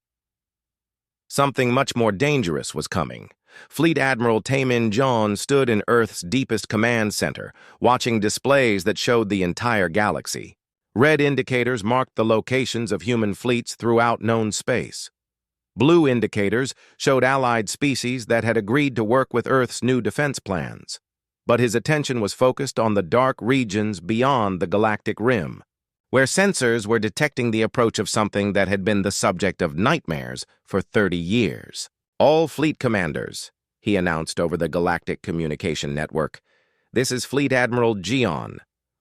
Something much more dangerous was coming. Fleet Admiral Taemin John stood in Earth's deepest command center, watching displays that showed the entire galaxy. Red indicators marked the locations of human fleets throughout known space. Blue indicators showed allied species that had agreed to work with Earth's new defense plans. But his attention was focused on the dark regions beyond the galactic rim, where sensors were detecting the approach of something that had been the subject of nightmares for 30 years. "All fleet commanders," he announced over the Galactic Communication Network. "This is Fleet Admiral Gion.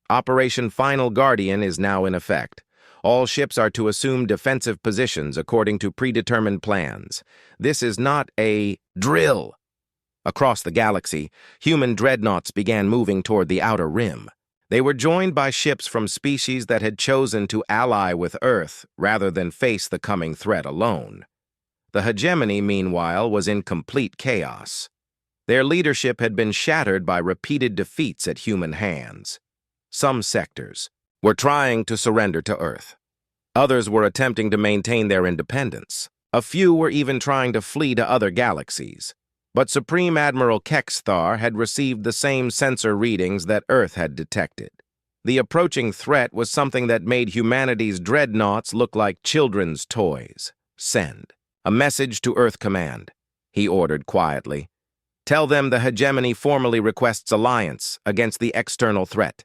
Operation Final Guardian is now in effect. All ships are to assume defensive positions according to predetermined plans. This is not a drill." Across the galaxy, human dreadnoughts began moving toward the outer rim. They were joined by ships from species that had chosen to ally with Earth rather than face the coming threat alone. The hegemony, meanwhile, was in complete chaos. Their leadership had been shattered by repeated defeats at human hands. Some sectors were trying to surrender to Earth. Others were attempting to maintain their independence. A few were even trying to flee to other galaxies. But Supreme Admiral Kexthar had received the same sensor readings that Earth had detected. The approaching threat was something that made humanity's dreadnoughts look like children's toys. "Send a message to Earth Command," he ordered quietly. "Tell them the hegemony formally requests alliance against the external threat."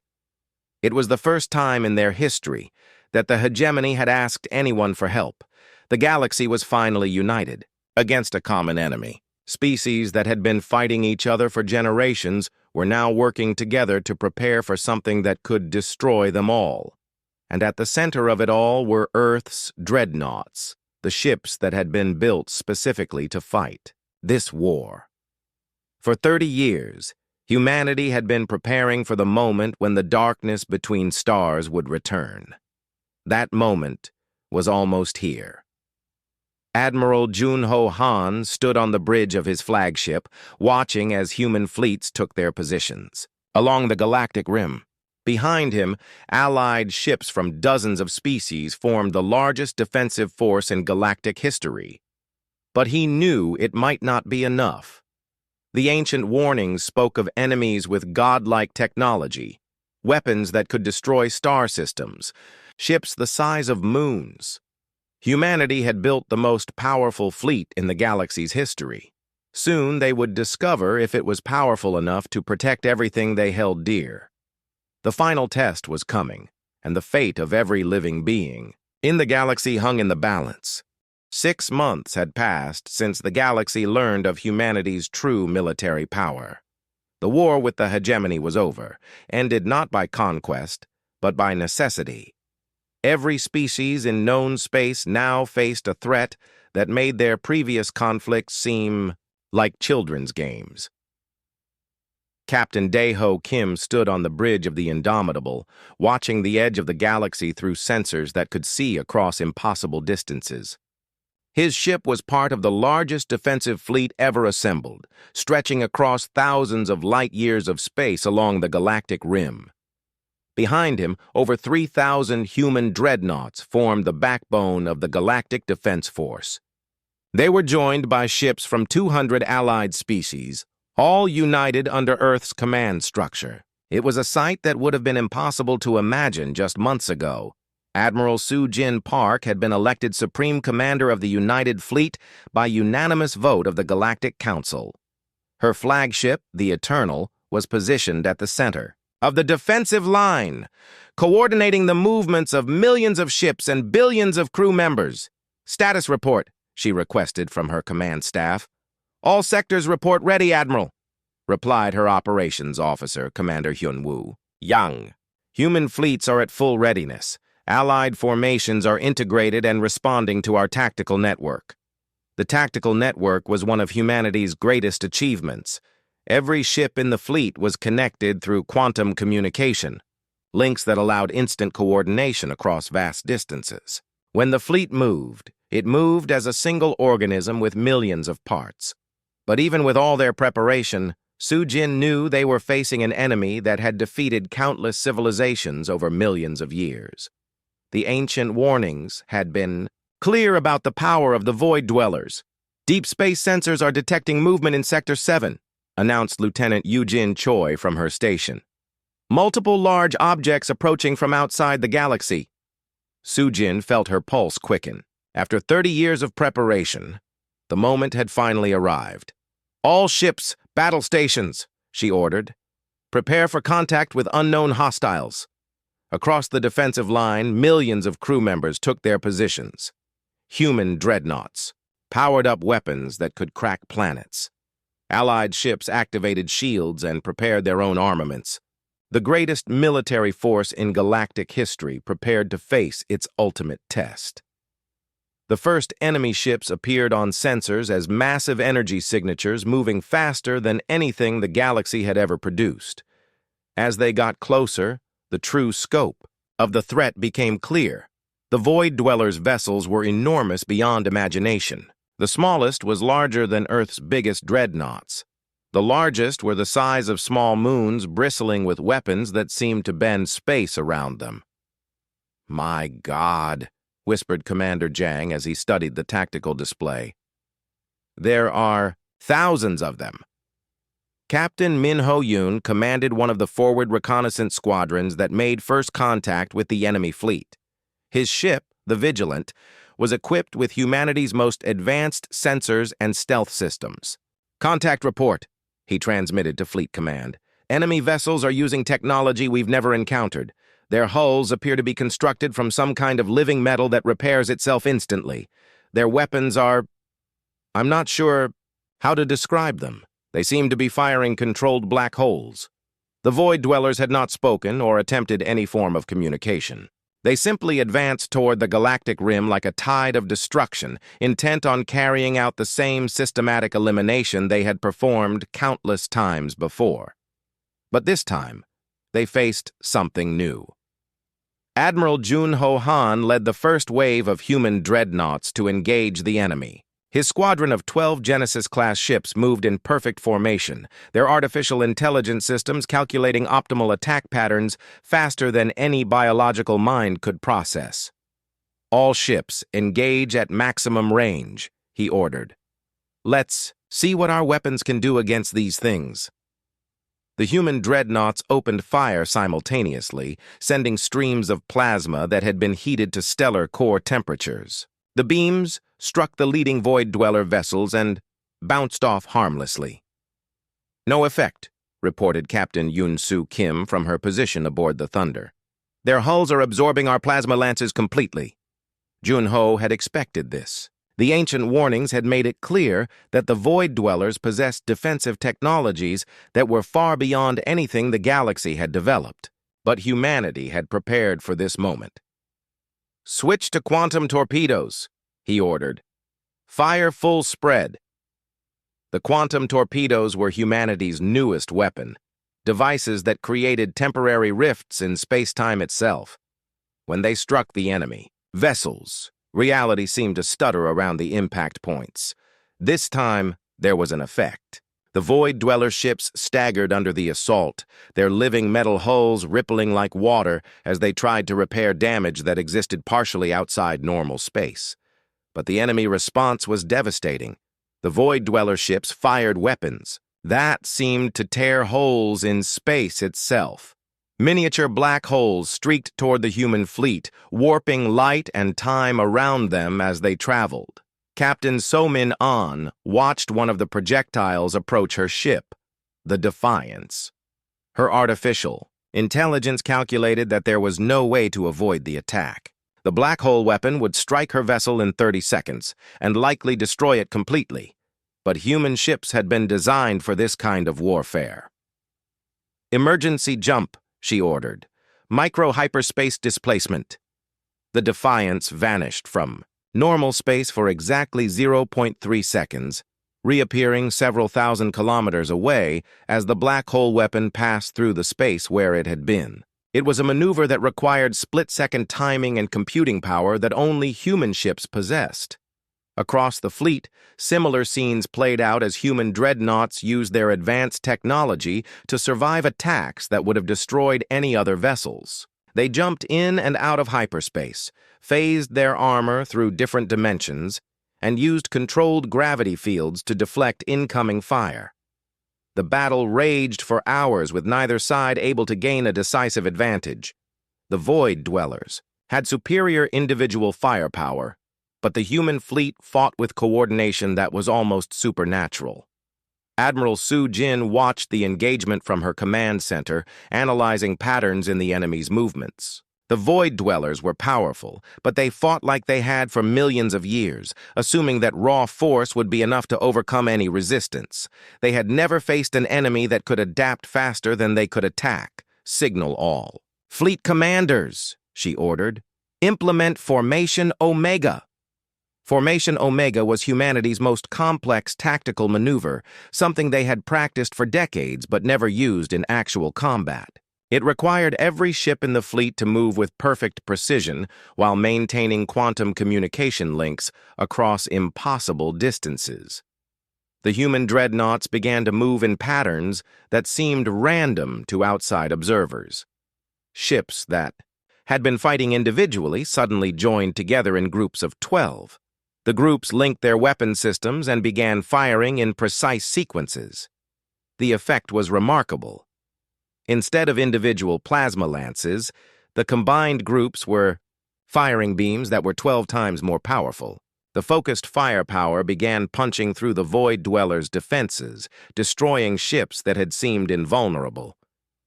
It was the first time in their history that the hegemony had asked anyone for help. The galaxy was finally united against a common enemy. Species that had been fighting each other for generations were now working together to prepare for something that could destroy them all. And at the center of it all were Earth's dreadnoughts, the ships that had been built specifically to fight this war. For 30 years, humanity had been preparing for the moment when the darkness between stars would return. That moment was almost here. Admiral Junho Han stood on the bridge of his flagship, watching as human fleets took their positions along the galactic rim. Behind him, allied ships from dozens of species formed the largest defensive force in galactic history. But he knew it might not be enough. The ancient warnings spoke of enemies with godlike technology, weapons that could destroy star systems, ships the size of moons. Humanity had built the most powerful fleet in the galaxy's history. Soon they would discover if it was powerful enough to protect everything they held dear. The final test was coming, and the fate of every living being in the galaxy hung in the balance. 6 months had passed since the galaxy learned of humanity's true military power. The war with the hegemony was over, ended not by conquest, but by necessity. Every species in known space now faced a threat that made their previous conflicts seem like children's games. Captain Daeho Kim stood on the bridge of the Indomitable, watching the edge of the galaxy through sensors that could see across impossible distances. His ship was part of the largest defensive fleet ever assembled, stretching across thousands of light-years of space along the galactic rim. Behind him, over 3,000 human dreadnoughts formed the backbone of the Galactic Defense Force. They were joined by ships from 200 allied species, all united under Earth's command structure. It was a sight that would have been impossible to imagine just months ago. Admiral Soo-Jin Park had been elected Supreme Commander of the United Fleet by unanimous vote of the Galactic Council. Her flagship, the Eternal, was positioned at the center of the defensive line, coordinating the movements of millions of ships and billions of crew members. "Status report," she requested from her command staff. "All sectors report ready, Admiral," replied her operations officer, Commander Hyun-woo. "Yang. Human fleets are at full readiness. Allied formations are integrated and responding to our tactical network." The tactical network was one of humanity's greatest achievements. Every ship in the fleet was connected through quantum communication, links that allowed instant coordination across vast distances. When the fleet moved, it moved as a single organism with millions of parts. But even with all their preparation, Su-jin knew they were facing an enemy that had defeated countless civilizations over millions of years. The ancient warnings had been clear about the power of the Void Dwellers. "Deep space sensors are detecting movement in Sector 7, announced Lieutenant Yoo-jin Choi from her station. "Multiple large objects approaching from outside the galaxy." Su-jin felt her pulse quicken. After 30 years of preparation, the moment had finally arrived. "All ships, battle stations," she ordered. "Prepare for contact with unknown hostiles." Across the defensive line, millions of crew members took their positions. Human dreadnoughts, powered-up weapons that could crack planets. Allied ships activated shields and prepared their own armaments. The greatest military force in galactic history prepared to face its ultimate test. The first enemy ships appeared on sensors as massive energy signatures moving faster than anything the galaxy had ever produced. As they got closer, the true scope of the threat became clear. The Void Dwellers' vessels were enormous beyond imagination. The smallest was larger than Earth's biggest dreadnoughts. The largest were the size of small moons bristling with weapons that seemed to bend space around them. "My God," whispered Commander Jang as he studied the tactical display. "There are thousands of them." Captain Min Ho-yoon commanded one of the forward reconnaissance squadrons that made first contact with the enemy fleet. His ship, the Vigilant, was equipped with humanity's most advanced sensors and stealth systems. "Contact report," he transmitted to Fleet Command. "Enemy vessels are using technology we've never encountered. Their hulls appear to be constructed from some kind of living metal that repairs itself instantly. Their weapons are... I'm not sure how to describe them. They seem to be firing controlled black holes." The Void Dwellers had not spoken or attempted any form of communication. They simply advanced toward the galactic rim like a tide of destruction, intent on carrying out the same systematic elimination they had performed countless times before. But this time, they faced something new. Admiral Jun Ho Han led the first wave of human dreadnoughts to engage the enemy. His squadron of 12 Genesis-class ships moved in perfect formation, their artificial intelligence systems calculating optimal attack patterns faster than any biological mind could process. "All ships, engage at maximum range," he ordered. "Let's see what our weapons can do against these things." The human dreadnoughts opened fire simultaneously, sending streams of plasma that had been heated to stellar core temperatures. The beams struck the leading Void Dweller vessels and bounced off harmlessly. "No effect," reported Captain Yoon-soo Kim from her position aboard the Thunder. "Their hulls are absorbing our plasma lances completely." Jun-ho had expected this. The ancient warnings had made it clear that the Void Dwellers possessed defensive technologies that were far beyond anything the galaxy had developed. But humanity had prepared for this moment. "Switch to quantum torpedoes," he ordered. "Fire full spread." The quantum torpedoes were humanity's newest weapon, devices that created temporary rifts in space-time itself. When they struck the enemy vessels, reality seemed to stutter around the impact points. This time, there was an effect. The Void Dweller ships staggered under the assault, their living metal hulls rippling like water as they tried to repair damage that existed partially outside normal space. But the enemy response was devastating. The Void Dweller ships fired weapons. That seemed to tear holes in space itself. Miniature black holes streaked toward the human fleet, warping light and time around them as they traveled. Captain So-min An watched one of the projectiles approach her ship, the Defiance. Her artificial intelligence calculated that there was no way to avoid the attack. The black hole weapon would strike her vessel in 30 seconds and likely destroy it completely. But human ships had been designed for this kind of warfare. "Emergency jump," she ordered. "Micro-hyperspace displacement." The Defiance vanished from normal space for exactly 0.3 seconds, reappearing several thousand kilometers away as the black hole weapon passed through the space where it had been. It was a maneuver that required split-second timing and computing power that only human ships possessed. Across the fleet, similar scenes played out as human dreadnoughts used their advanced technology to survive attacks that would have destroyed any other vessels. They jumped in and out of hyperspace, phased their armor through different dimensions, and used controlled gravity fields to deflect incoming fire. The battle raged for hours with neither side able to gain a decisive advantage. The Void Dwellers had superior individual firepower, but the human fleet fought with coordination that was almost supernatural. Admiral Su Jin watched the engagement from her command center, analyzing patterns in the enemy's movements. The Void Dwellers were powerful, but they fought like they had for millions of years, assuming that raw force would be enough to overcome any resistance. They had never faced an enemy that could adapt faster than they could attack. Signal all. "Fleet commanders," she ordered, "implement Formation Omega." Formation Omega was humanity's most complex tactical maneuver, something they had practiced for decades but never used in actual combat. It required every ship in the fleet to move with perfect precision while maintaining quantum communication links across impossible distances. The human dreadnoughts began to move in patterns that seemed random to outside observers. Ships that had been fighting individually suddenly joined together in groups of 12. The groups linked their weapon systems and began firing in precise sequences. The effect was remarkable. Instead of individual plasma lances, the combined groups were firing beams that were 12 times more powerful. The focused firepower began punching through the Void Dwellers' defenses, destroying ships that had seemed invulnerable.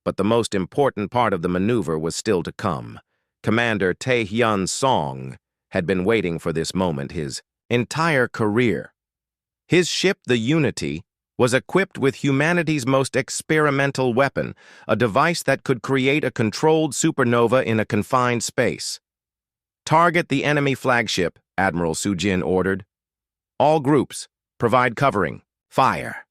But the most important part of the maneuver was still to come. Commander Tae-hyun Song had been waiting for this moment his entire career. His ship, the Unity, was equipped with humanity's most experimental weapon, a device that could create a controlled supernova in a confined space. "Target the enemy flagship," Admiral Su Jin ordered. "All groups, provide covering. Fire."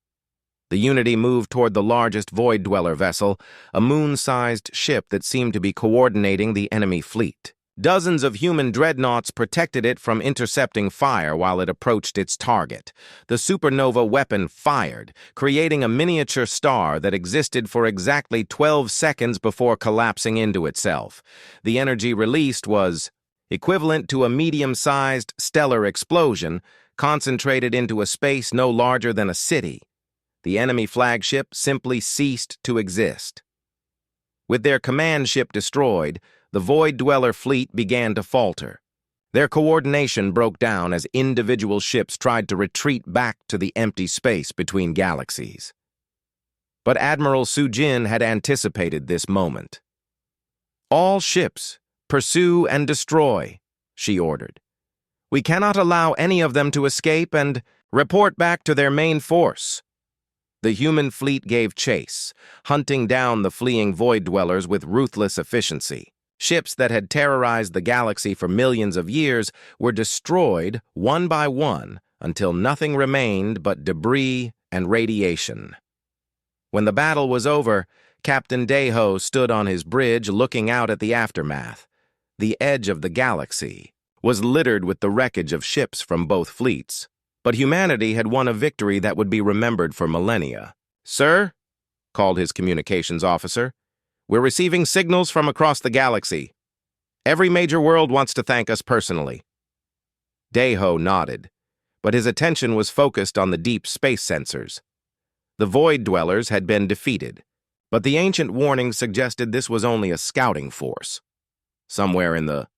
The Unity moved toward the largest Void Dweller vessel, a moon-sized ship that seemed to be coordinating the enemy fleet. Dozens of human dreadnoughts protected it from intercepting fire while it approached its target. The supernova weapon fired, creating a miniature star that existed for exactly 12 seconds before collapsing into itself. The energy released was equivalent to a medium-sized stellar explosion, concentrated into a space no larger than a city. The enemy flagship simply ceased to exist. With their command ship destroyed, the Void Dweller fleet began to falter. Their coordination broke down as individual ships tried to retreat back to the empty space between galaxies. But Admiral Su Jin had anticipated this moment. "All ships, pursue and destroy," she ordered. "We cannot allow any of them to escape and report back to their main force." The human fleet gave chase, hunting down the fleeing Void Dwellers with ruthless efficiency. Ships that had terrorized the galaxy for millions of years were destroyed one by one until nothing remained but debris and radiation. When the battle was over, Captain Daeho stood on his bridge looking out at the aftermath. The edge of the galaxy was littered with the wreckage of ships from both fleets, but humanity had won a victory that would be remembered for millennia. "Sir," called his communications officer, "we're receiving signals from across the galaxy. Every major world wants to thank us personally." Daeho nodded, but his attention was focused on the deep space sensors. The Void Dwellers had been defeated, but the ancient warning suggested this was only a scouting force. Somewhere in the